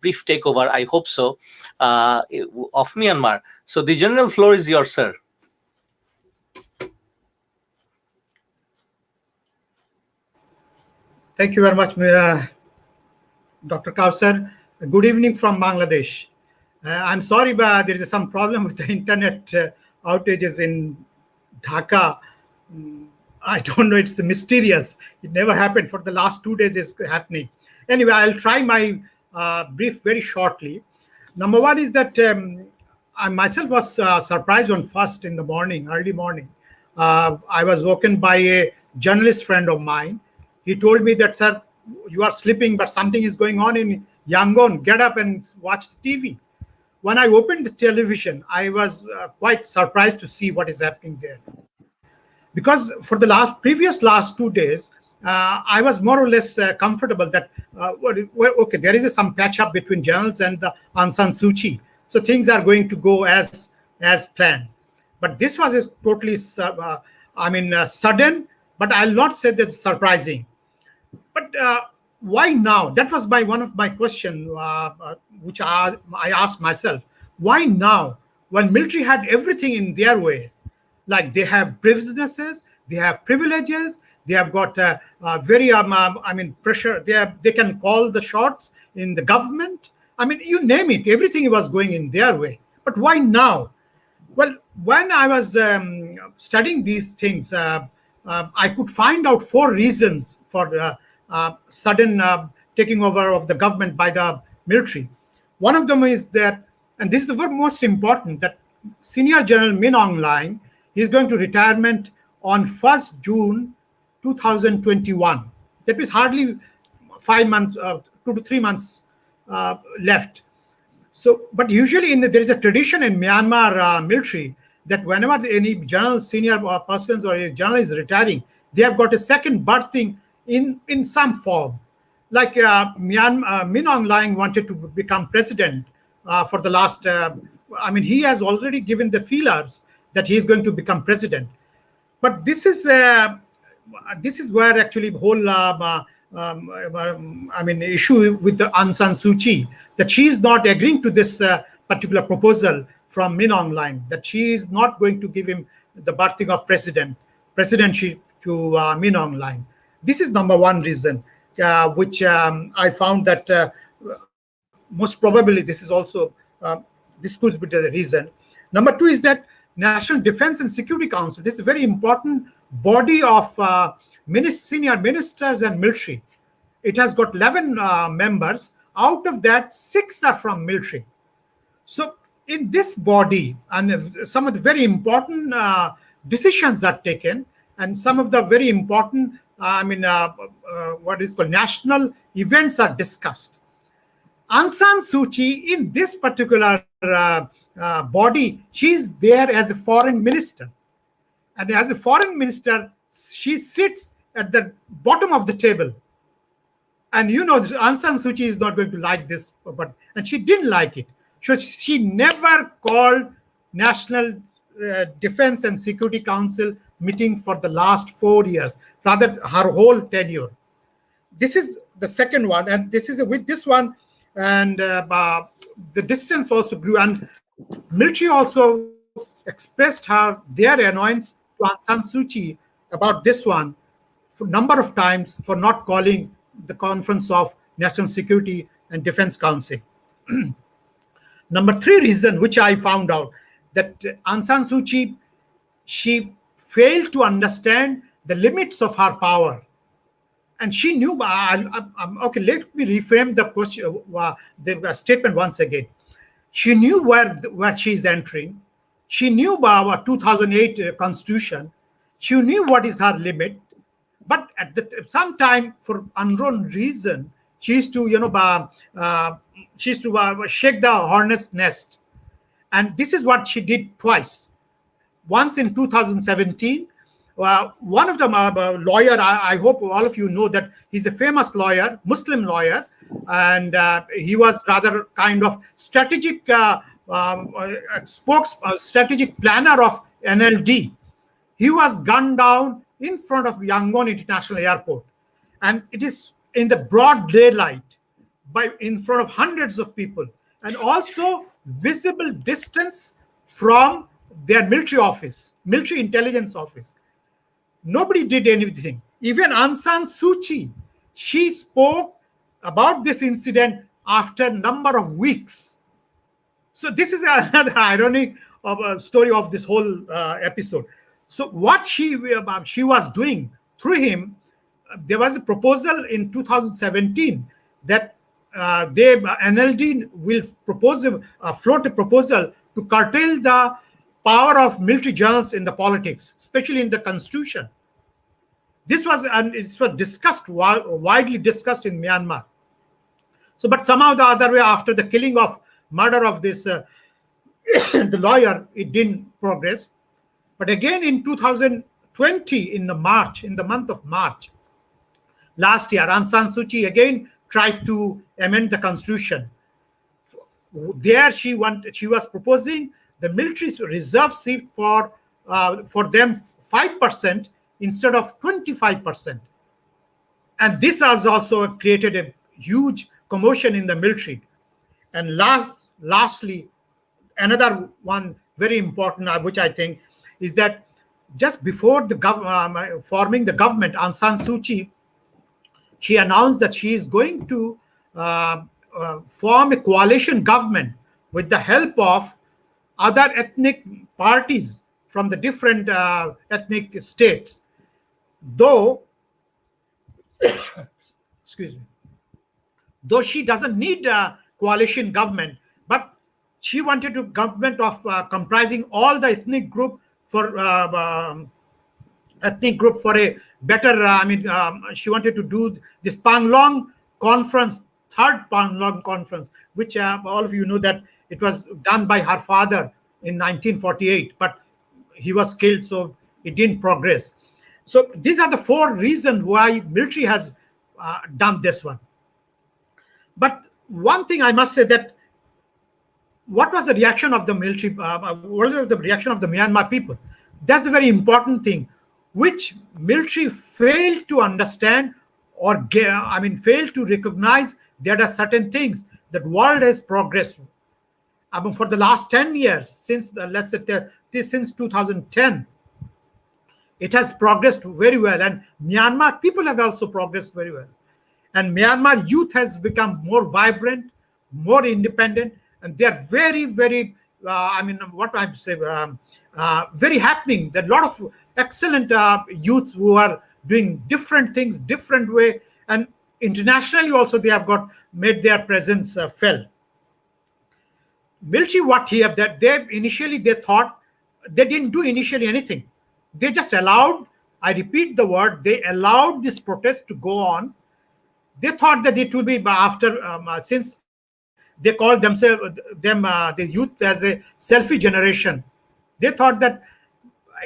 Speaker 1: brief takeover, I hope so, of Myanmar. So the general floor is yours, sir.
Speaker 4: Thank you very much, Dr. Kausar. Good evening from Bangladesh. I'm sorry, but there is some problem with the internet outages in Dhaka. I don't know, it's mysterious. It never happened. For the last 2 days it's happening. Anyway, I'll try my brief very shortly. Number one is that I myself was surprised on first in the morning, early morning. I was woken by a journalist friend of mine. He told me that, sir, you are sleeping, but something is going on in Yangon. Get up and watch the TV. When I opened the television, I was quite surprised to see what is happening there. Because for the previous 2 days, I was more or less comfortable that, okay, there is some patch up between generals and Aung San Suu Kyi. So things are going to go as planned. But this was totally, sudden, but I'll not say that's surprising. But why now? That was one of my questions, which I asked myself. Why now? When military had everything in their way, like they have businesses, they have privileges, they have got very, pressure. They can call the shots in the government. You name it, everything was going in their way. But why now? Well, when I was studying these things, I could find out 4 reasons for sudden taking over of the government by the military. One of them is that and this is the most important, that Senior General Min Aung Hlaing is going to retirement on 1st June 2021. That means hardly 5 months, 2 to 3 months left. So, but usually there is a tradition in Myanmar military that whenever any general, senior persons or a general is retiring, they have got a second birthing in some form. Like Min Aung Hlaing wanted to become president for the last, he has already given the feelers that he is going to become president. But this is where actually the whole issue with the Aung San Suu Kyi, that she is not agreeing to this particular proposal from Min Aung Hlaing, that she is not going to give him the birthing of presidency to Min Aung Hlaing. This is number one reason, which I found that most probably this is also this could be the reason. Number two is that National Defense and Security Council, this is a very important body of senior ministers and military. It has got 11 members. Out of that, 6 are from military. So in this body, and some of the very important decisions are taken, and some of the very important, what is called national events are discussed. Aung San Suu Kyi, in this particular body, she is there as a foreign minister. And as a foreign minister, she sits at the bottom of the table. And Aung San Suu Kyi is not going to like this, and she didn't like it. So she never called National Defense and Security Council meeting for the last 4 years, rather her whole tenure. This is the second one, and this is with this one, and the distance also grew, and military also expressed their annoyance to Aung San Suu Kyi about this one for a number of times for not calling the conference of National Security and Defense Council. Number 3 reason, which I found out, that Aung San Suu Kyi, she failed to understand the limits of her power. And she knew, okay, let me reframe the question, the statement once again. She knew where she is entering. She knew about 2008 constitution. She knew what is her limit. But at some time, for unknown reason, she used to, shake the hornet's nest. And this is what she did twice. Once in 2017, one of the lawyer, I hope all of you know that he's a famous lawyer, Muslim lawyer, and he was rather kind of strategic strategic planner of NLD. He was gunned down in front of Yangon International Airport, and it is in the broad daylight, in front of hundreds of people, and also visible distance from their military office, military intelligence office. Nobody did anything. Even Aung San Suu Kyi, she spoke about this incident after a number of weeks. So this is another ironic story of this whole episode. So what she was doing through him, there was a proposal in 2017 that NLD will float a proposal to curtail the power of military generals in the politics, especially in the constitution. This was discussed, widely discussed in Myanmar. So, but somehow the other way, after the murder of this the lawyer, it didn't progress. But again in 2020, in the month of March last year, Aung San Suu Kyi again tried to amend the constitution. There she was proposing the military reserve seat for them 5% instead of 25%. And this has also created a huge commotion in the military. And lastly, another one very important, which I think is that just before forming the government, Aung San Suu Kyi, she announced that she is going to form a coalition government with the help of other ethnic parties from the different ethnic states. Though, excuse me, though she doesn't need a coalition government, but she wanted to government of comprising all the ethnic group for a better. She wanted to do this Panglong conference, third Panglong conference, which all of you know that it was done by her father in 1948, but he was killed, so it didn't progress. So these are the 4 reasons why military has done this one. But one thing I must say, that what was the reaction of the military? What was the reaction of the Myanmar people? That's the very important thing, which military failed to understand or failed to recognize. There are certain things that world has progressed. For the last 10 years, since since 2010, it has progressed very well, and Myanmar people have also progressed very well. And Myanmar youth has become more vibrant, more independent, and they are very, very, very happening. There are a lot of excellent youths who are doing different things, different way, and internationally also they have made their presence felt. Military, what he have that they thought they didn't do initially anything. They just allowed, I repeat the word, they allowed this protest to go on. They thought that it will be after, since they called the youth as a selfie generation. They thought that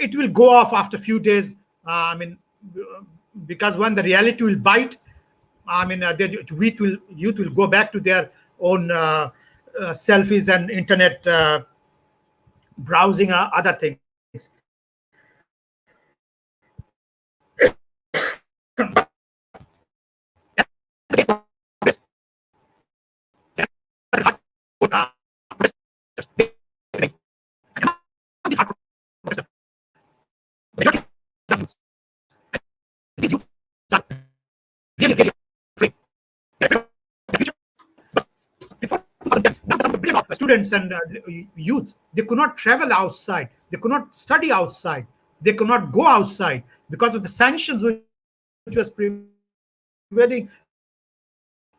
Speaker 4: it will go off after a few days. Because when the reality will bite, youth will go back to their own selfies and internet browsing, other things. Students and youth, they could not travel outside, they could not study outside, they could not go outside because of the sanctions which was prevailing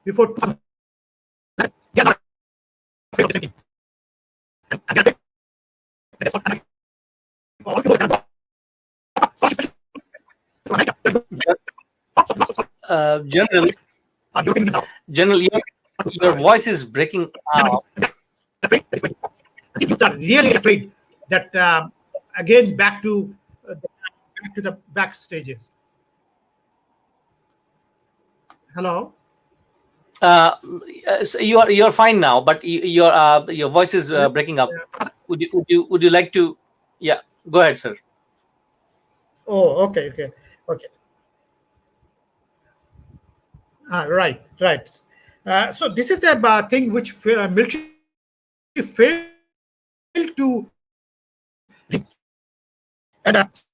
Speaker 4: before.
Speaker 1: General, your voice is breaking out.
Speaker 4: These youths are really afraid that again back to the back stages. Hello.
Speaker 1: So you're fine now, but your voice is breaking up. Would you like to? Yeah, go ahead, sir.
Speaker 4: Oh, okay. Right. So this is the thing which military failed to adapt.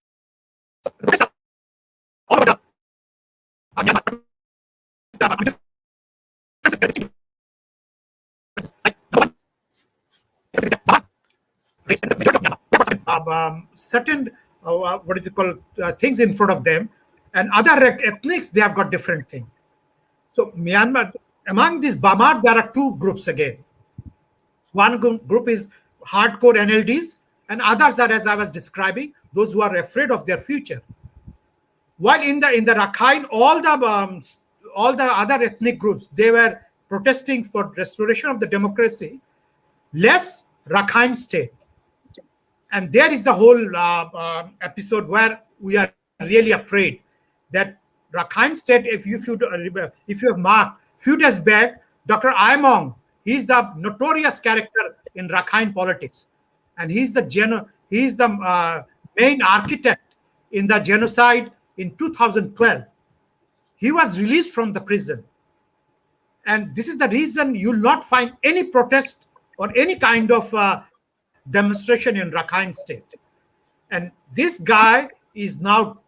Speaker 4: Certain what is it called things in front of them, and other ethnics, they have got different things. So Myanmar, among these Bamar, there are 2 groups again. One group is hardcore NLDs, and others are, as I was describing, those who are afraid of their future. While in the Rakhine, all the other ethnic groups, they were protesting for restoration of the democracy, less Rakhine state. And there is the whole episode where we are really afraid that Rakhine state, if you have marked, few days back, Dr. Aymong, he's the notorious character in Rakhine politics, and he's the main architect in the genocide in 2012. He was released from the prison, and this is the reason you'll not find any protest or any kind of demonstration in Rakhine state. And this guy is now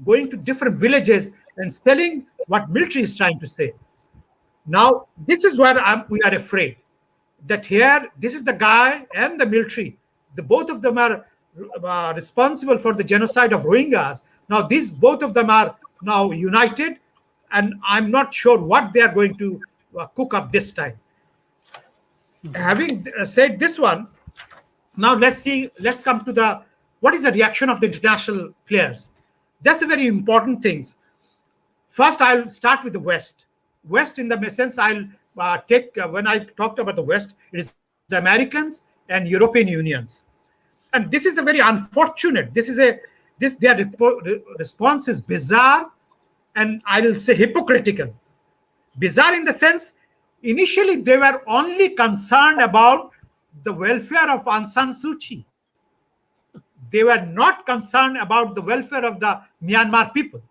Speaker 4: going to different villages and telling what military is trying to say. Now, this is where we are afraid that here, this is the guy and the military. Both of them are responsible for the genocide of Rohingyas. Now, both of them are now united, and I'm not sure what they are going to cook up this time. Having said this one, now let's come to what is the reaction of the international players. That's a very important thing. First, I'll start with the West. West, in the sense, I'll take, when I talked about the West, it is the Americans and European Unions. And this is a very unfortunate, their response is bizarre, and I'll say hypocritical. Bizarre in the sense, initially they were only concerned about the welfare of Aung San Suu Kyi. They were not concerned about the welfare of the Myanmar people.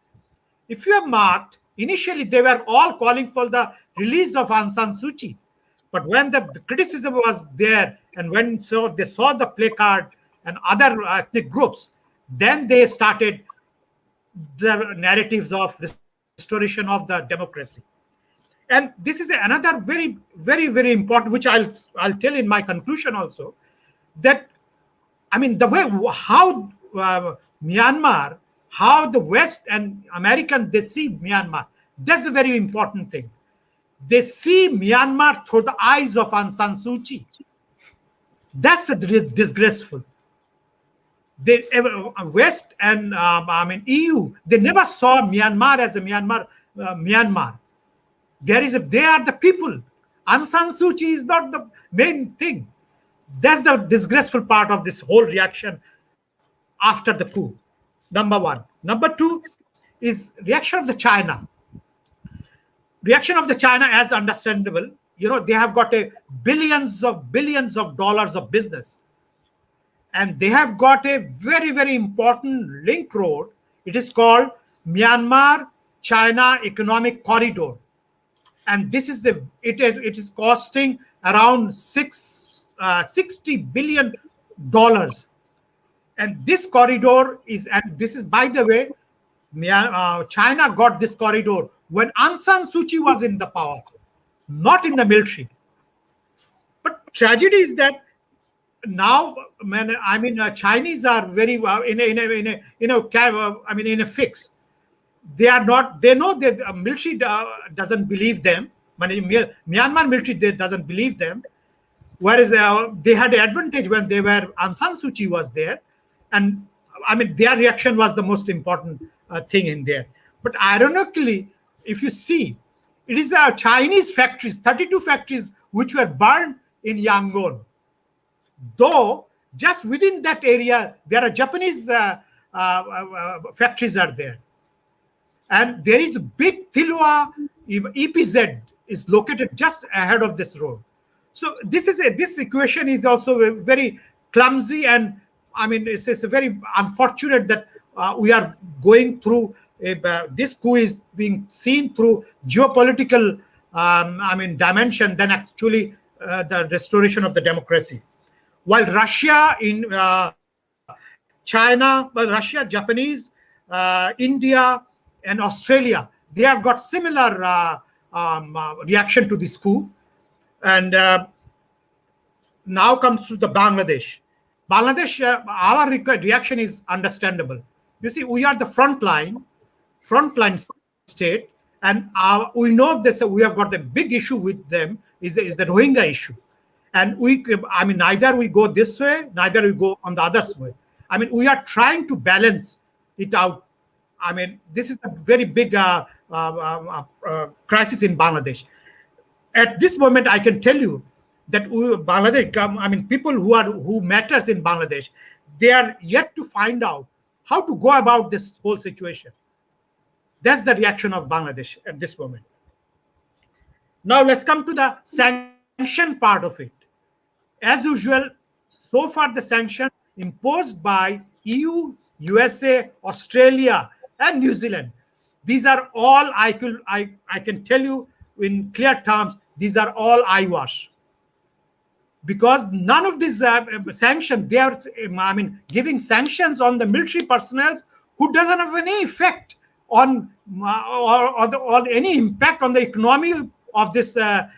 Speaker 4: If you have marked, initially they were all calling for the release of Aung San Suu Kyi. But when the criticism was there, and when they saw the placard and other ethnic groups, then they started the narratives of restoration of the democracy. And this is another very, very, very important, which I'll tell in my conclusion also, that, I mean, the way how Myanmar, how the West and American, they see Myanmar, that's the very important thing. They see Myanmar through the eyes of Aung San Suu Kyi. That's disgraceful. They West and EU, they never saw Myanmar as a Myanmar. They are the people. Aung San Suu Kyi is not the main thing. That's the disgraceful part of this whole reaction after the coup. Number one. Number two is reaction of the China. Reaction of the China, as understandable, they have got billions of dollars of business. And they have got a very, very important link road. It is called Myanmar-China Economic Corridor. And this is it is costing around $60 billion. And this corridor is, and this is, by the way, China got this corridor when Aung San Suu Kyi was in the power, not in the military. But tragedy is that now, Chinese are very in a fix. They are not. They know that the military doesn't believe them. Myanmar military doesn't believe them. Whereas they had the advantage when Aung San Suu Kyi was there, and their reaction was the most important thing in there. But ironically, if you see, it is the Chinese factories, 32 factories, which were burned in Yangon. Though just within that area, there are Japanese factories are there. And there is a big Tilwa EPZ is located just ahead of this road. So this equation is also very clumsy, and it's very unfortunate that we are going through this coup is being seen through geopolitical dimension than actually the restoration of the democracy. While Russia, China, Russia, Japanese, India, and Australia, they have got similar reaction to this coup. And now comes to the Bangladesh. Bangladesh, our reaction is understandable. You see, we are the frontline state, and we know this. We have got the big issue with them is the Rohingya issue. And neither we go this way, neither we go on the other way. We are trying to balance it out. This is a very big crisis in Bangladesh. At this moment, I can tell you that Bangladesh, people who matters in Bangladesh, they are yet to find out how to go about this whole situation. That's the reaction of Bangladesh at this moment. Now let's come to the sanction part of it. As usual, so far the sanction imposed by EU, USA, Australia, and New Zealand. These are all, I can tell you in clear terms, these are all eyewash. Because none of these sanctions, they are giving sanctions on the military personnel who doesn't have any effect on or any impact on the economy of this rather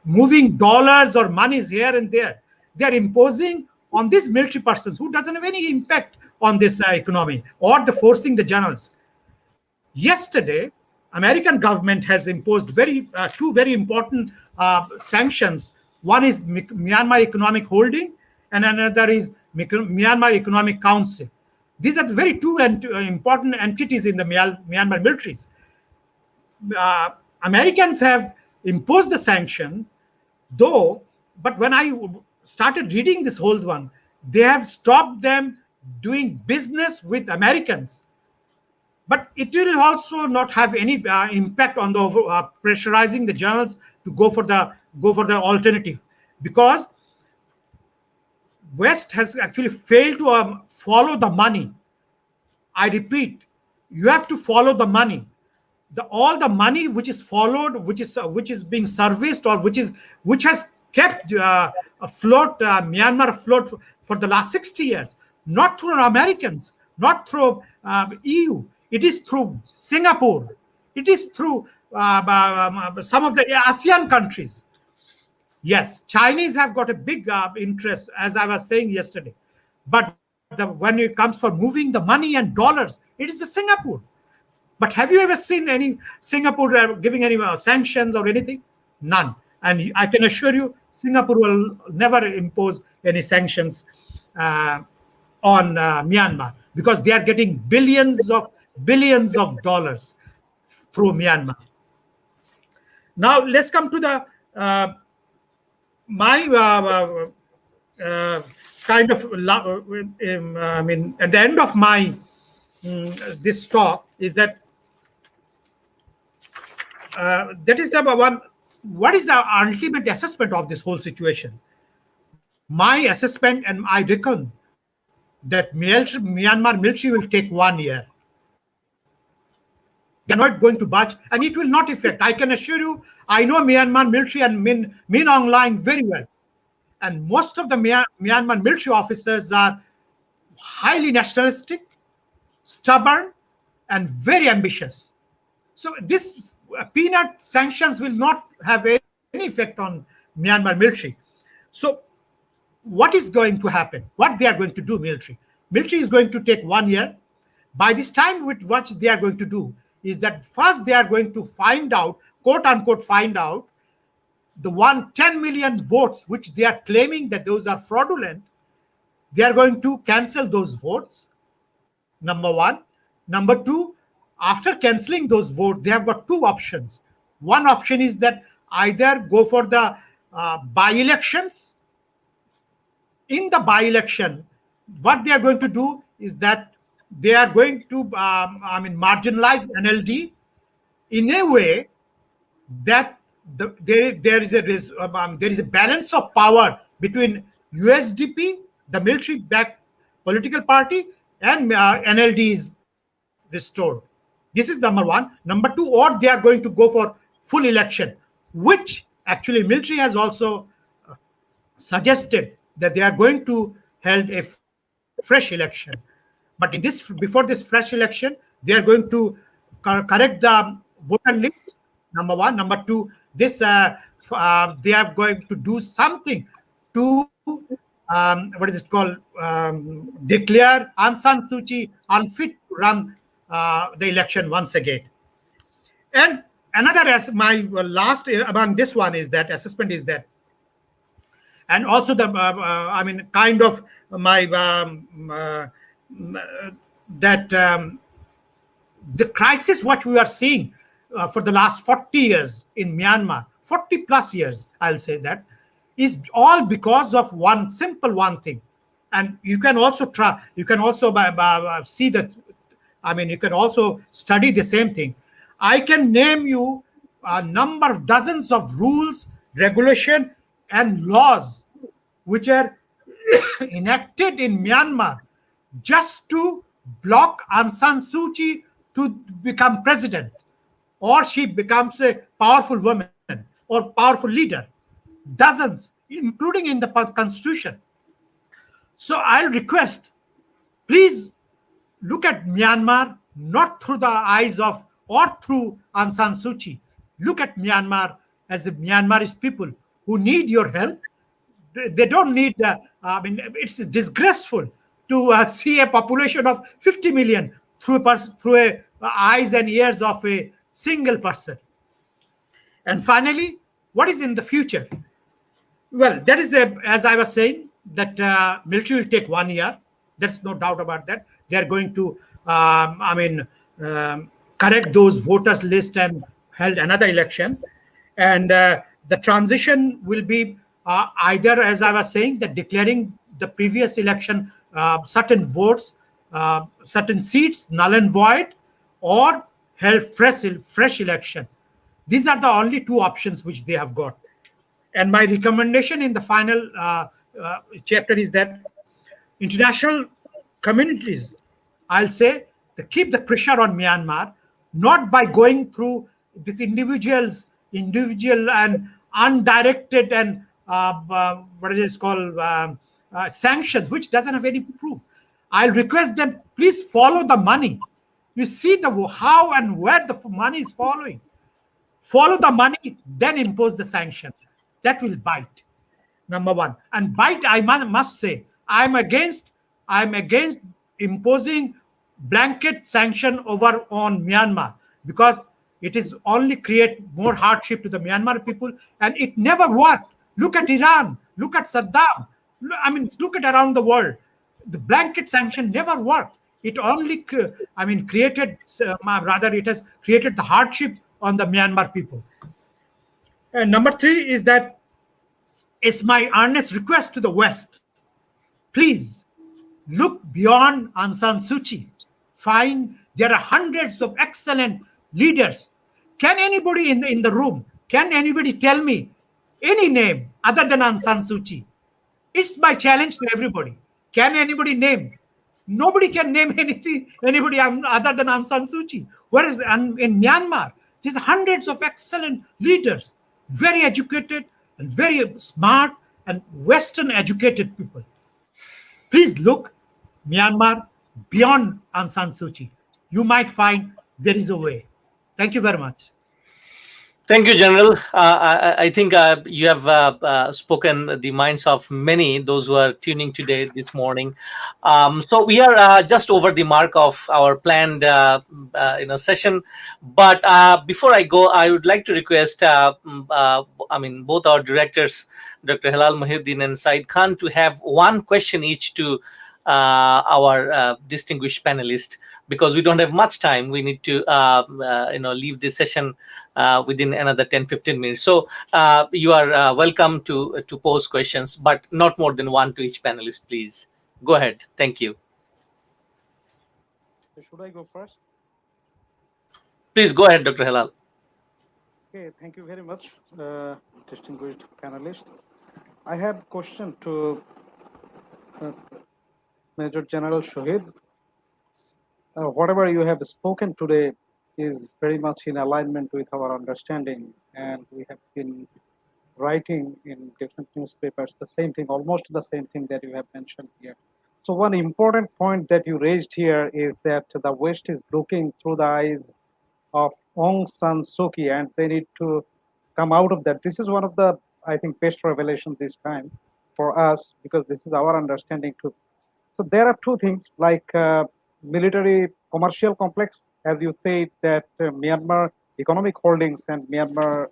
Speaker 4: moving dollars or monies here and there. They are imposing on these military persons who doesn't have any impact on this economy, or the forcing the journals. Yesterday, American government has imposed two very important sanctions. One is Myanmar Economic Holding, and another is Myanmar Economic Council. These are very two important entities in the Myanmar militaries. Americans have imposed the sanction, though, but when I started reading this whole one, they have stopped them doing business with Americans. But it will also not have any impact on the pressurizing the journals to go for the alternative, because West has actually failed to follow the money. I repeat, you have to follow the money. All the money which is followed, which is being serviced, or which has kept Myanmar afloat for the last 60 years, not through Americans, not through EU. It is through Singapore. It is through some of the ASEAN countries. Yes, Chinese have got a big interest, as I was saying yesterday. But when it comes for moving the money and dollars, it is the Singapore. But have you ever seen any Singapore giving any sanctions or anything? None. And I can assure you, Singapore will never impose any sanctions on Myanmar, because they are getting billions of dollars through Myanmar. Now let's come to the my kind of I mean, at the end of my this talk is that that is the one. What is the ultimate assessment of this whole situation? My assessment, and I reckon that Myanmar military will take 1 year. They're not going to budge, and it will not affect. I can assure you, I know Myanmar military and Min Aung Hlaing very well. And most of the Myanmar military officers are highly nationalistic, stubborn, and very ambitious. So this peanut sanctions will not have any effect on Myanmar military. So what is going to happen? What they are going to do, military? Military is going to take 1 year. By this time, with what they are going to do is that first they are going to find out, quote unquote, find out the 10 million votes which they are claiming that those are fraudulent. They are going to cancel those votes. Number one. Number two, after canceling those votes, they have got two options. One option is that either go for the by-elections. In the by-election, what they are going to do is that they are going to marginalize NLD in a way that there is a balance of power between USDP, the military-backed political party, and NLD is restored. This is number one. Number two, or they are going to go for full election, which actually military has also suggested that they are going to hold a fresh election. But before this fresh election, they are going to correct the voter list. Number one. Number two, they are going to do something to what is it called? Declare Aung San Suu Kyi unfit to run the election once again. And another, my last among this one is that assessment is that, and also the kind of my the crisis what we are seeing for the last 40 years in Myanmar, 40 plus years, I'll say that, is all because of one thing. And you can also try, you can also see that, you can also study the same thing. I can name you a number of dozens of rules, regulation, and laws which are enacted in Myanmar just to block Aung San Suu Kyi to become president, or she becomes a powerful woman or powerful leader. Dozens, including in the constitution. So I'll request, please look at Myanmar not through the eyes of or through Aung San Suu Kyi. Look at Myanmar as a Myanmarese people who need your help. They don't need, it's disgraceful to see a population of 50 million through eyes and ears of a single person. And finally, what is in the future? Well, that is, as I was saying, that military will take 1 year. There's no doubt about that. They are going to, correct those voters list and held another election. And the transition will be either, as I was saying, that declaring the previous election certain votes, certain seats null and void, or held fresh election. These are the only two options which they have got. And my recommendation in the final chapter is that international communities, I'll say, to keep the pressure on Myanmar, not by going through these individual and undirected and what is it called, sanctions, which doesn't have any proof. I'll request them, please follow the money. You see how and where the money is following. Follow the money, then impose the sanction. That will bite. Number one. And bite, I must say, I'm against imposing blanket sanction over on Myanmar, because it is only create more hardship to the Myanmar people, and it never worked. Look at Iran, look at Saddam. Look at around the world. The blanket sanction never worked. It only, created, it has created the hardship on the Myanmar people. And number three is that it's my earnest request to the West. Please look beyond Aung San Suu Kyi. Find there are hundreds of excellent leaders. Can anybody in the room, can anybody tell me any name other than Aung San Suu Kyi? It's my challenge to everybody. Can anybody name? Nobody can name anybody other than Aung San Suu Kyi. Whereas in Myanmar, there's hundreds of excellent leaders, very educated and very smart and Western educated people. Please look Myanmar beyond Aung San Suu Kyi. You might find there is a way. Thank you very much.
Speaker 1: Thank you, General. I think you have spoken the minds of many, those who are tuning today, this morning. So we are just over the mark of our planned session. But before I go, I would like to request, both our directors, Dr. Hilal Muhyiddin and Said Khan, to have one question each to our distinguished panelist, because we don't have much time. We need to leave this session within another 10-15 minutes. So you are welcome to pose questions, but not more than one to each panelist, please. Go ahead. Thank you.
Speaker 5: Should I go first?
Speaker 1: Please go ahead, Dr. Hilal.
Speaker 5: Okay, thank you very much, distinguished panelists. I have a question to Major General Shahid. Whatever you have spoken today is very much in alignment with our understanding, and we have been writing in different newspapers the same thing, almost the same thing that you have mentioned here. So one important point that you raised here is that the West is looking through the eyes of Aung San Suu Kyi, and they need to come out of that. This is one of the, I think, best revelation this time for us, because this is our understanding too. So there are two things, like military commercial complex, as you said, that Myanmar Economic Holdings and Myanmar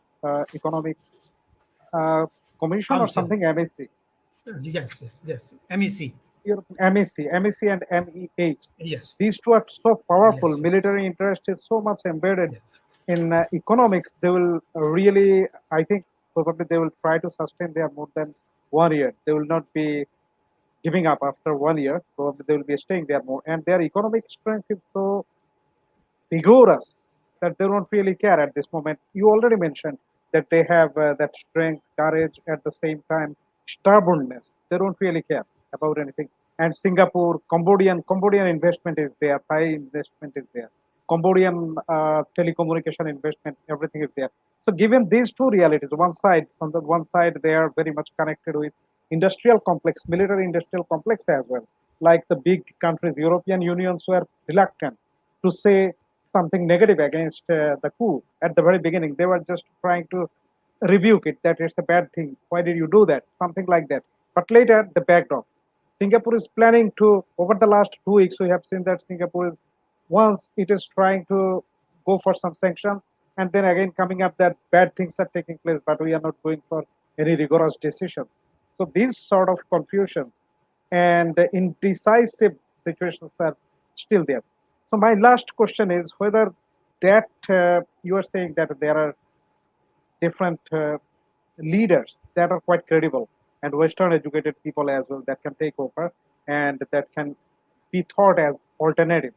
Speaker 5: Economic Commission or something, MEC.
Speaker 4: Yes, MEC.
Speaker 5: MEC and MEH.
Speaker 4: Yes.
Speaker 5: These two are so powerful.
Speaker 4: Yes.
Speaker 5: Military interest is so much embedded in economics. They will really, I think, probably they will try to sustain there more than 1 year. They will not be giving up after 1 year. Probably they will be staying there more. And their economic strength is so vigorous that they don't really care at this moment. You already mentioned that they have that strength, courage, at the same time, stubbornness. They don't really care about anything. And Singapore, Cambodian investment is there, Thai investment is there, Cambodian telecommunication investment, everything is there. So given these two realities, on the one side, they are very much connected with industrial complex, military industrial complex as well. Like the big countries, European unions were reluctant to say something negative against the coup at the very beginning. They were just trying to rebuke it, that it's a bad thing. Why did you do that? Something like that. But later, they backed off. Singapore is planning to, over the last 2 weeks, we have seen that Singapore is, once it is trying to go for some sanctions, and then again coming up that bad things are taking place, but we are not going for any rigorous decisions. So these sort of confusions and indecisive situations are still there. So my last question is whether that you are saying that there are different leaders that are quite credible and Western educated people as well that can take over and that can be thought as alternatives.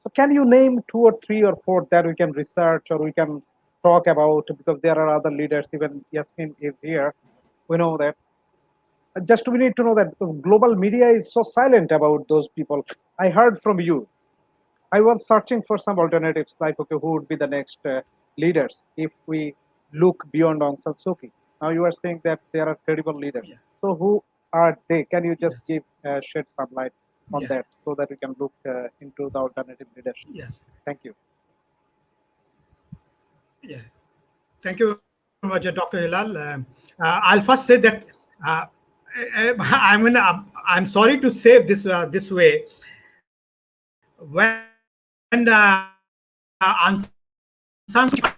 Speaker 5: So can you name 2 or 3 or 4 that we can research or we can talk about, because there are other leaders, even Yasmin is here. We know that. Just we need to know that the global media is so silent about those people. I heard from you. I was searching for some alternatives, like, okay, who would be the next leaders if we look beyond Aung San Suu Kyi. Now you are saying that there are credible leaders.
Speaker 4: Yeah.
Speaker 5: So who are they? Can you just give shed some light on
Speaker 4: Yeah.
Speaker 5: that so that we can look into the alternative leadership?
Speaker 4: Yes.
Speaker 5: Thank you.
Speaker 4: Yeah. Thank you very much, Dr. Hilal. I'll first say that I'm sorry to say this this way. When Aung San Suu Kyi,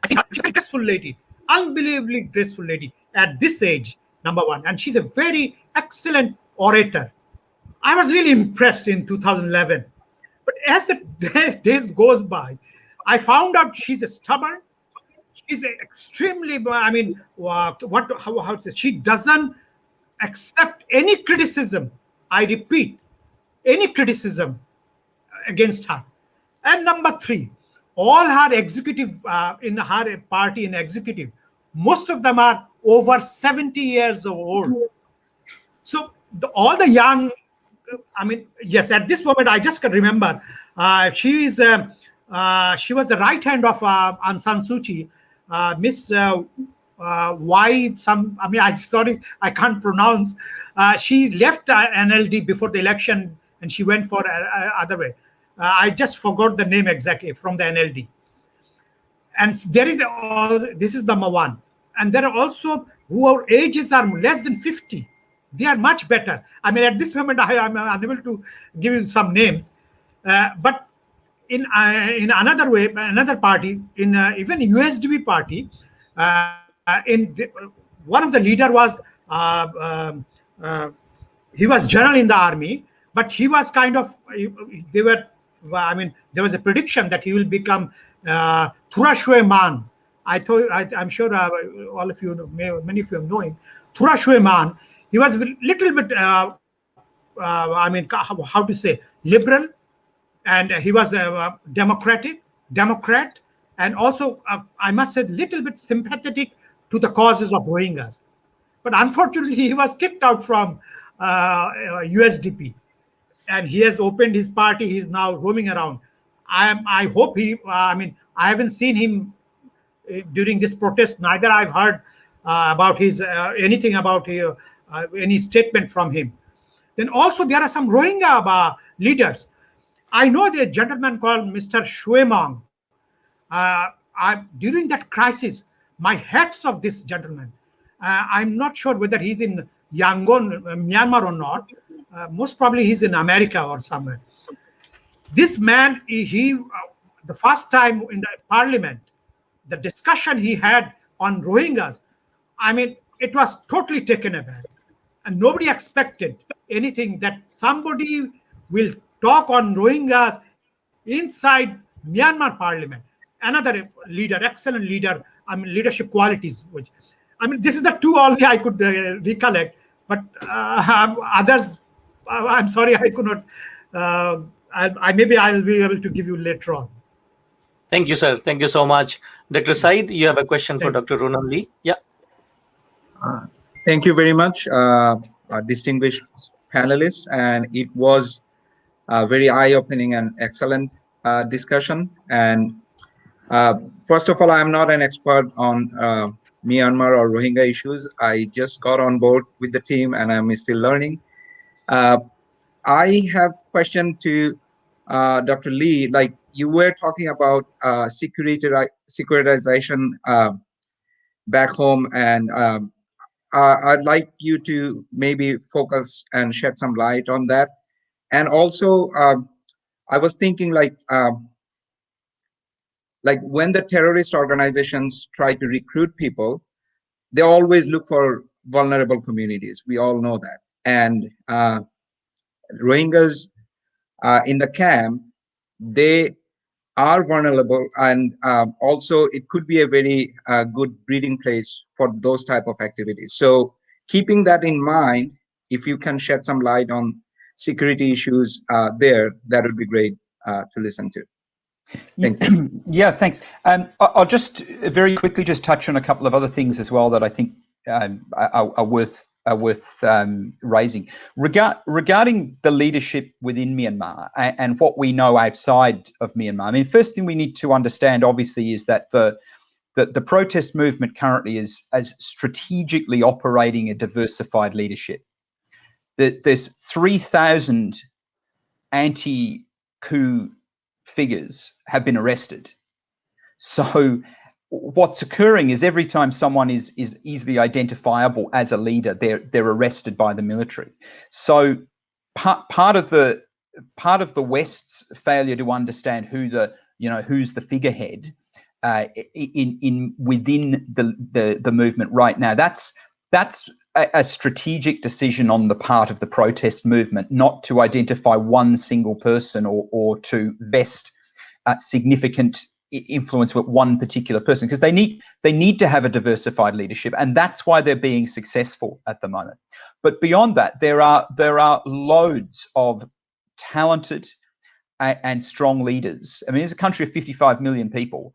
Speaker 4: she's a graceful lady, unbelievably graceful lady at this age, number one, and she's a very excellent orator. I was really impressed in 2011, but as the days goes by, I found out she's a stubborn. She's extremely. I mean, how to say? She doesn't accept any criticism. I repeat, any criticism against her. And number 3, all her executive in her party in executive, most of them are over 70 years old. So all the young, I mean, yes, at this moment, I just can remember she was the right hand of Aung San Suu Kyi, Miss Y. I mean, I can't pronounce. She left NLD before the election, and she went for other way. I just forgot the name exactly from the NLD. And there is this is number 1, and there are also who our ages are less than 50. They are much better. I mean, at this moment, I'm unable to give you some names, but in another way, another party, in even USDP party, one of the leader was he was general in the army, but he was kind of they were. I mean, there was a prediction that he will become Thurashwe Man. I'm sure all of you know, many of you know him. Thurashwe Man. He was a little bit, I mean, how to say, liberal, and he was a Democrat, and also, I must say, a little bit sympathetic to the causes of Rohingyas. But unfortunately, he was kicked out from USDP, and he has opened his party. He's now roaming around. I hope I mean, I haven't seen him during this protest. Neither I've heard about his anything about any statement from him. Then also there are some Rohingya leaders. I know the gentleman called Mr. Shwemang. During that crisis, my hats of this gentleman. I'm not sure whether he's in Yangon, Myanmar or not. Most probably he's in America or somewhere. This man, the first time in the parliament, the discussion he had on Rohingyas, I mean, it was totally taken aback. And nobody expected anything that somebody will talk on Rohingyas inside Myanmar parliament. Another leader, excellent leader, I mean, leadership qualities. I mean, this is the 2 only I could recollect, but others, I'm sorry, I could not. Maybe I'll be able to give you later on.
Speaker 1: Thank you, sir. Thank you so much. Dr. Said, you have a question for Dr. Ronan Lee? Yeah.
Speaker 6: Thank you very much, distinguished panelists. And it was a very eye-opening and excellent discussion. And first of all, I'm not an expert on Myanmar or Rohingya issues. I just got on board with the team and I'm still learning. I have a question to Dr. Lee. Like you were talking about securitization back home, and I'd like you to maybe focus and shed some light on that. And also, I was thinking like like when the terrorist organizations try to recruit people, they always look for vulnerable communities. We all know that. And Rohingyas in the camp, they are vulnerable, and also it could be a very good breeding place for those type of activities. So keeping that in mind, if you can shed some light on security issues there, that would be great to listen to. Thank you.
Speaker 2: Yeah, thanks. I'll just very quickly just touch on a couple of other things as well that I think are worth raising. Regarding the leadership within Myanmar and what we know outside of Myanmar. I mean, first thing we need to understand, obviously, is that the protest movement currently is as strategically operating a diversified leadership. There's 3,000 anti-coup figures have been arrested. So what's occurring is every time someone is easily identifiable as a leader, they're arrested by the military. So part of the West's failure to understand who's the figurehead within the movement right now, that's a strategic decision on the part of the protest movement not to identify one single person or to vest significant influence with one particular person, because they need to have a diversified leadership, and that's why they're being successful at the moment. But beyond that, there are loads of talented and strong leaders. I mean, it's a country of 55 million people.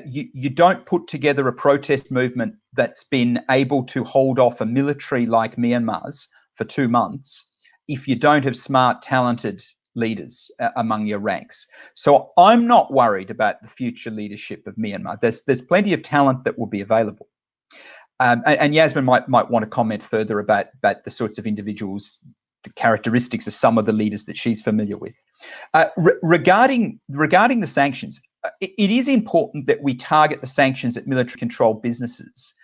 Speaker 2: You don't put together a protest movement that's been able to hold off a military like Myanmar's for 2 months if you don't have smart, talented leaders among your ranks. So I'm not worried about the future leadership of Myanmar. There's plenty of talent that will be available. And Yasmin might want to comment further about the sorts of individuals, the characteristics of some of the leaders that she's familiar with. Regarding the sanctions, it is important that we target the sanctions at military-controlled businesses.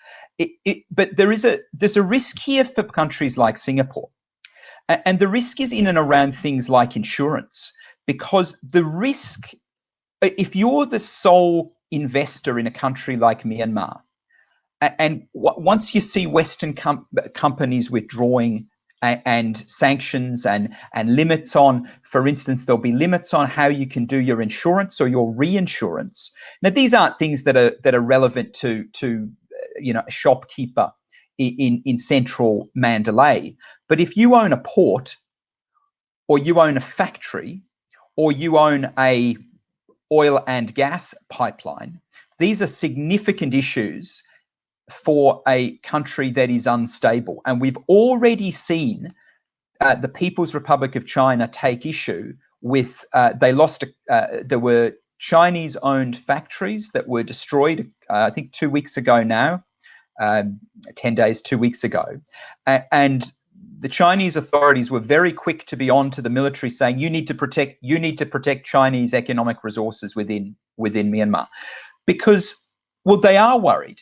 Speaker 2: But there's a risk here for countries like Singapore. And the risk is in and around things like insurance, because the risk, if you're the sole investor in a country like Myanmar, and once you see Western companies withdrawing and sanctions and limits on, for instance, there'll be limits on how you can do your insurance or your reinsurance. Now, these aren't things that are relevant to a shopkeeper in central Mandalay. But if you own a port, or you own a factory, or you own a oil and gas pipeline, these are significant issues for a country that is unstable. And we've already seen the People's Republic of China take issue with, there were Chinese-owned factories that were destroyed, I think 2 weeks ago now, 10 days, 2 weeks ago. And the Chinese authorities were very quick to be on to the military, saying you need to protect Chinese economic resources within Myanmar, because, well, they are worried.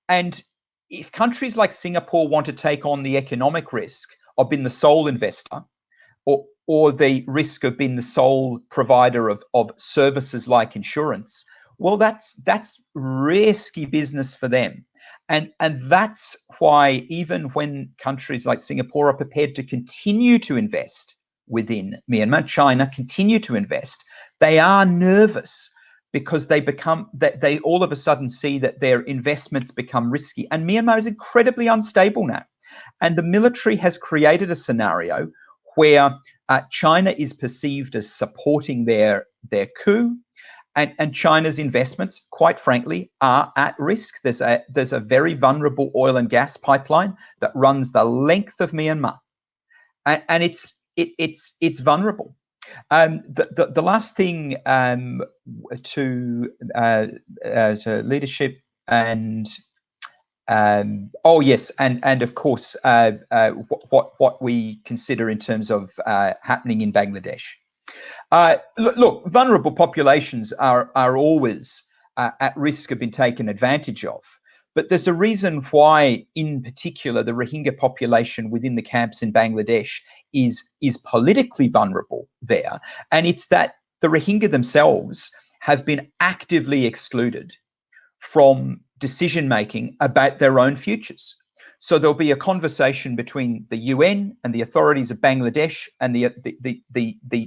Speaker 2: And if countries like Singapore want to take on the economic risk of being the sole investor, or the risk of being the sole provider of services like insurance, well, that's risky business for them. And that's why even when countries like Singapore are prepared to continue to invest within Myanmar, China continue to invest, they are nervous, because they all of a sudden see that their investments become risky. And Myanmar is incredibly unstable now. And the military has created a scenario where China is perceived as supporting their coup. And China's investments, quite frankly, are at risk. There's a very vulnerable oil and gas pipeline that runs the length of Myanmar, and it's vulnerable. The last thing to leadership and oh yes, and of course what we consider in terms of happening in Bangladesh. Look, vulnerable populations are always at risk of being taken advantage of. But there's a reason why, in particular, the Rohingya population within the camps in Bangladesh is politically vulnerable there. And it's that the Rohingya themselves have been actively excluded from decision-making about their own futures. So there'll be a conversation between the UN and the authorities of Bangladesh and the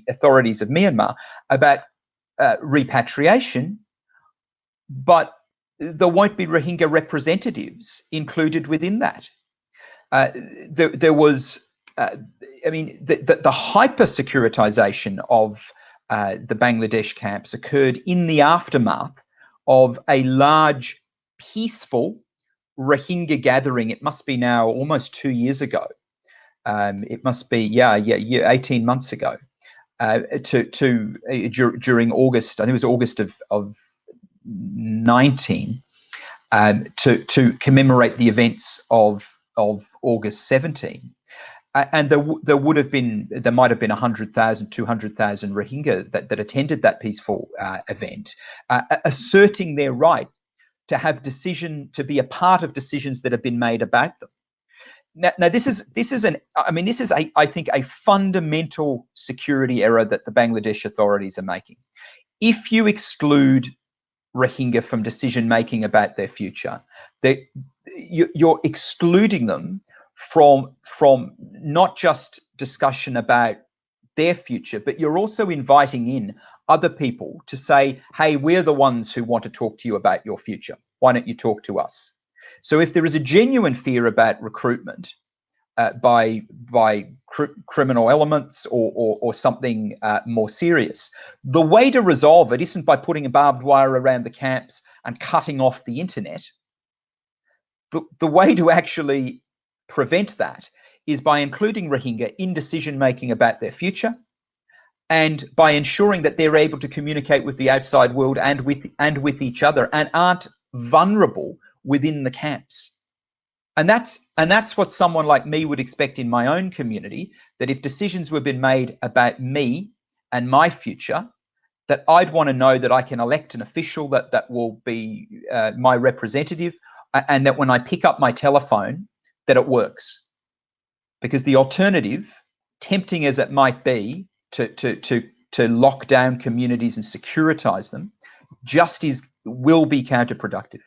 Speaker 2: authorities of Myanmar about repatriation, but there won't be Rohingya representatives included within that. There was, I mean, the hyper-securitization of the Bangladesh camps occurred in the aftermath of a large, peaceful Rohingya gathering. It must be now almost 2 years ago. It must be, 18 months ago. During August, I think it was August of 19, to commemorate the events of August 17. And there might have been 100,000, 200,000 Rohingya that attended that peaceful event, asserting their right to have to be a part of decisions that have been made about them. Now this is I think a fundamental security error that the Bangladesh authorities are making. If you exclude Rohingya from decision making about their future, you're excluding them from not just discussion about their future, but you're also inviting in other people to say, hey, we're the ones who want to talk to you about your future. Why don't you talk to us? So if there is a genuine fear about recruitment by criminal elements or something more serious, the way to resolve it isn't by putting a barbed wire around the camps and cutting off the internet. The way to actually prevent that is by including Rohingya in decision-making about their future, and by ensuring that they're able to communicate with the outside world and with each other, and aren't vulnerable within the camps. And that's what someone like me would expect in my own community, that if decisions were being made about me and my future, that I'd want to know that I can elect an official that will be my representative, and that when I pick up my telephone, that it works. Because the alternative, tempting as it might be, to lock down communities and securitize them, will be counterproductive.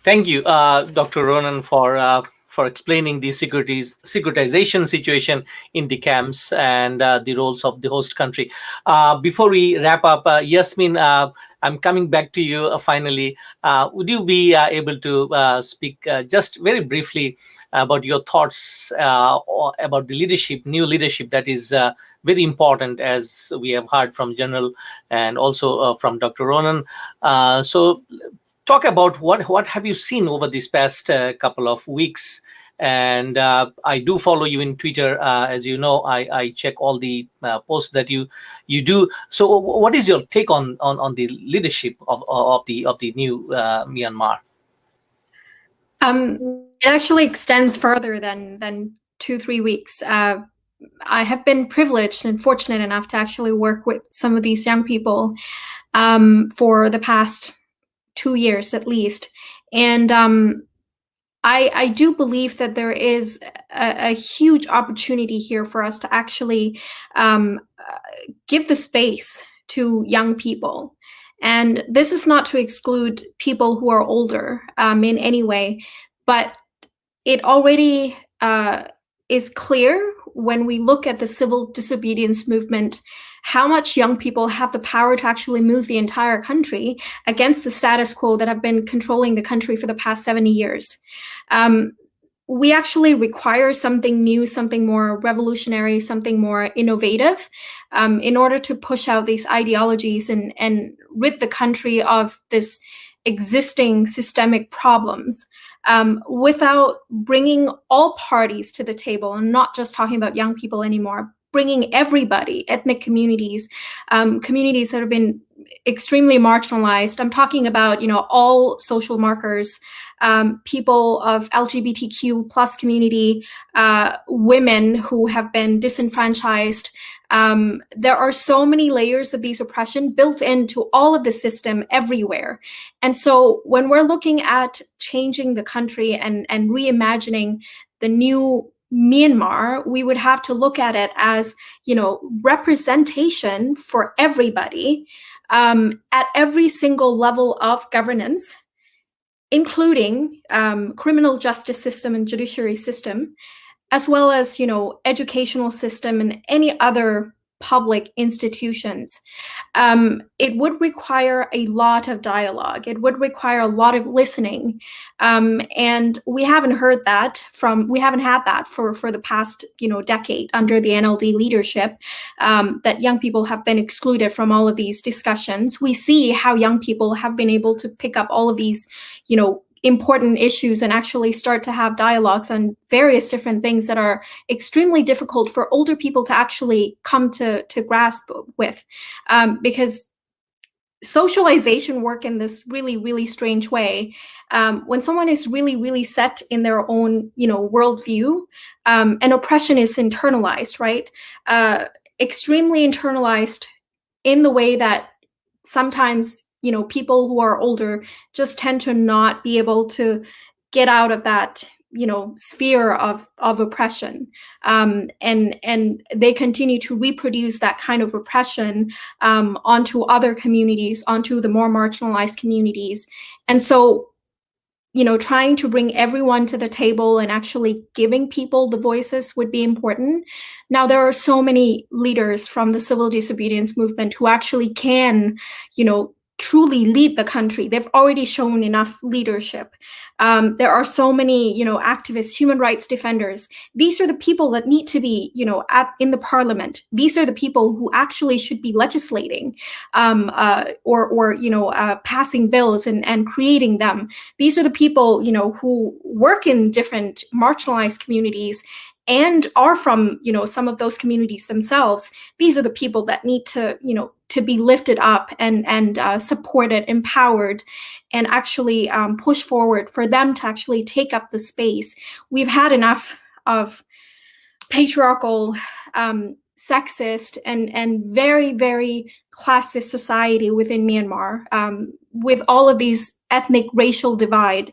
Speaker 1: Thank you, Dr. Ronan, for explaining the securitization situation in the camps and the roles of the host country. Before we wrap up, Yasmin, I'm coming back to you finally. Would you be able to speak just very briefly about your thoughts about the new leadership that is very important, as we have heard from General and also from Dr. Ronan. So talk about what have you seen over these past couple of weeks. And I do follow you in Twitter, as you know. I check all the posts that you do. So what is your take on the leadership of the new Myanmar?
Speaker 3: It actually extends further than 2-3 weeks. I have been privileged and fortunate enough to actually work with some of these young people for the past 2 years at least. And I do believe that there is a huge opportunity here for us to actually give the space to young people. And this is not to exclude people who are older in any way, but it already is clear when we look at the civil disobedience movement how much young people have the power to actually move the entire country against the status quo that have been controlling the country for the past 70 years. We actually require something new, something more revolutionary, something more innovative in order to push out these ideologies and rid the country of this existing systemic problems without bringing all parties to the table, and not just talking about young people anymore, bringing everybody, ethnic communities, communities that have been extremely marginalized. I'm talking about, all social markers, people of LGBTQ plus community, women who have been disenfranchised. There are so many layers of these oppression built into all of the system everywhere. And so when we're looking at changing the country and reimagining the new Myanmar, we would have to look at it as, representation for everybody at every single level of governance, including criminal justice system and judiciary system, as well as, educational system and any other public institutions. It would require a lot of dialogue. It would require a lot of listening. And we haven't had that for the past, decade under the NLD leadership, that young people have been excluded from all of these discussions. We see how young people have been able to pick up all of these, important issues and actually start to have dialogues on various different things that are extremely difficult for older people to actually come to grasp with, because socialization work in this really, really strange way. When someone is really, really set in their own, worldview, and oppression is internalized, right? Extremely internalized in the way that sometimes people who are older just tend to not be able to get out of that, sphere of oppression. And they continue to reproduce that kind of oppression onto other communities, onto the more marginalized communities. And so, trying to bring everyone to the table and actually giving people the voices would be important. Now, there are so many leaders from the civil disobedience movement who actually can, truly lead the country. They've already shown enough leadership. There are so many, activists, human rights defenders. These are the people that need to be, in the parliament. These are the people who actually should be legislating, or passing bills and creating them. These are the people, who work in different marginalized communities and are from, some of those communities themselves. These are the people that need to, to be lifted up and supported, empowered, and actually push forward for them to actually take up the space. We've had enough of patriarchal, sexist, and very, very classist society within Myanmar, with all of these ethnic, racial divide.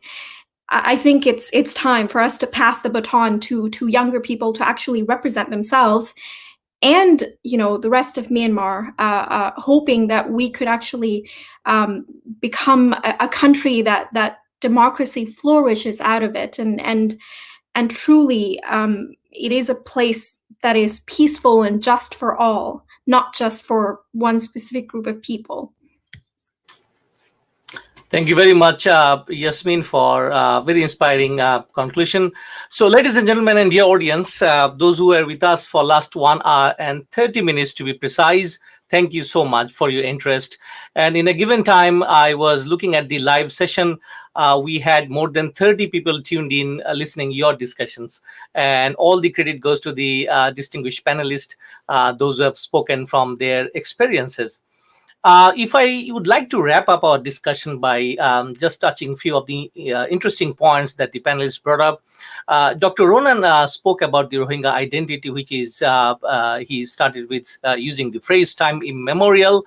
Speaker 3: I think it's time for us to pass the baton to younger people to actually represent themselves and, the rest of Myanmar, hoping that we could actually become a country that democracy flourishes out of it, and truly it is a place that is peaceful and just for all, not just for one specific group of people.
Speaker 1: Thank you very much, Yasmin, for a very inspiring conclusion. So, ladies and gentlemen, and dear audience, those who are with us for last 1 hour and 30 minutes to be precise, thank you so much for your interest. And in a given time, I was looking at the live session. We had more than 30 people tuned in, listening your discussions. And all the credit goes to the distinguished panelists, those who have spoken from their experiences. If I would like to wrap up our discussion by just touching a few of the interesting points that the panelists brought up. Dr. Ronan spoke about the Rohingya identity, which is, he started with using the phrase time immemorial.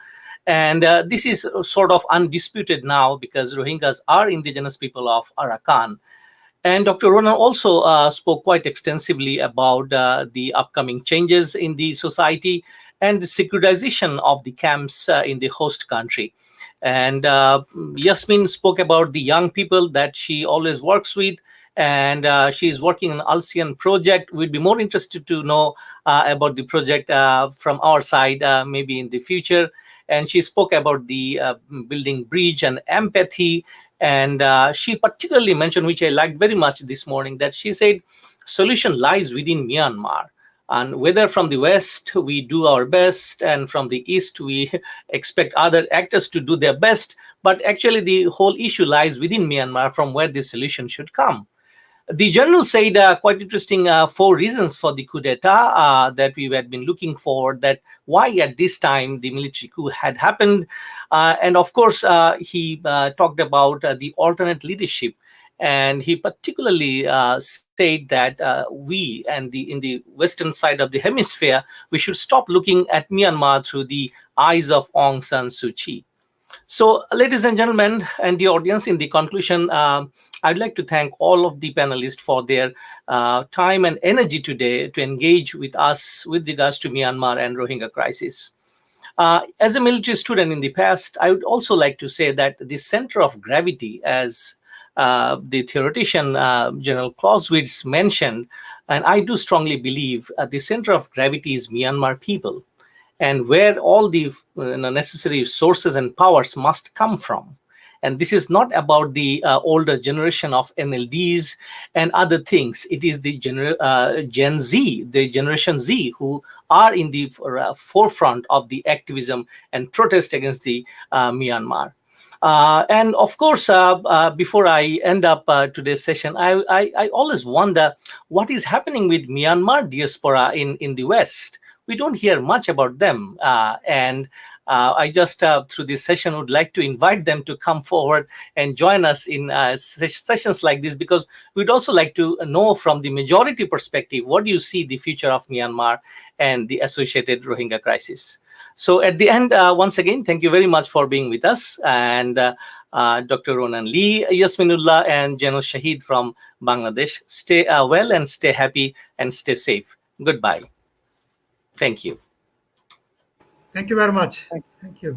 Speaker 1: And this is sort of undisputed now because Rohingyas are indigenous people of Arakan. And Dr. Ronan also spoke quite extensively about the upcoming changes in the society and the securitization of the camps in the host country. And Yasmin spoke about the young people that she always works with, and she is working on ASEAN project. We'd be more interested to know about the project from our side, maybe in the future. And she spoke about the building bridge and empathy. And she particularly mentioned, which I liked very much this morning, that she said solution lies within Myanmar. And whether from the West we do our best and from the East we expect other actors to do their best, but actually the whole issue lies within Myanmar from where the solution should come. The general said quite interesting 4 reasons for the coup d'etat that we had been looking for, that why at this time the military coup had happened. And of course, he talked about the alternate leadership. And he particularly said that we and in the Western side of the hemisphere, we should stop looking at Myanmar through the eyes of Aung San Suu Kyi. So, ladies and gentlemen, and the audience, in the conclusion, I'd like to thank all of the panelists for their time and energy today to engage with us with regards to Myanmar and Rohingya crisis. As a military student in the past, I would also like to say that the center of gravity, as the theoretician General Clausewitz mentioned, and I do strongly believe the center of gravity is Myanmar people, and where all the necessary sources and powers must come from. And this is not about the older generation of NLDs and other things. It is the Gen Z, the Generation Z, who are in the forefront of the activism and protest against the Myanmar. And of course, before I end up today's session, I always wonder what is happening with Myanmar diaspora in the West. We don't hear much about them. And I just, through this session, would like to invite them to come forward and join us in sessions like this, because we'd also like to know from the majority perspective, what do you see the future of Myanmar and the associated Rohingya crisis? So at the end, once again, thank you very much for being with us. And Dr. Ronan Lee, Yasmin, Ullah, and General Shahid from Bangladesh. Stay well and stay happy and stay safe. Goodbye. Thank you.
Speaker 4: Thank you very much. Thank you.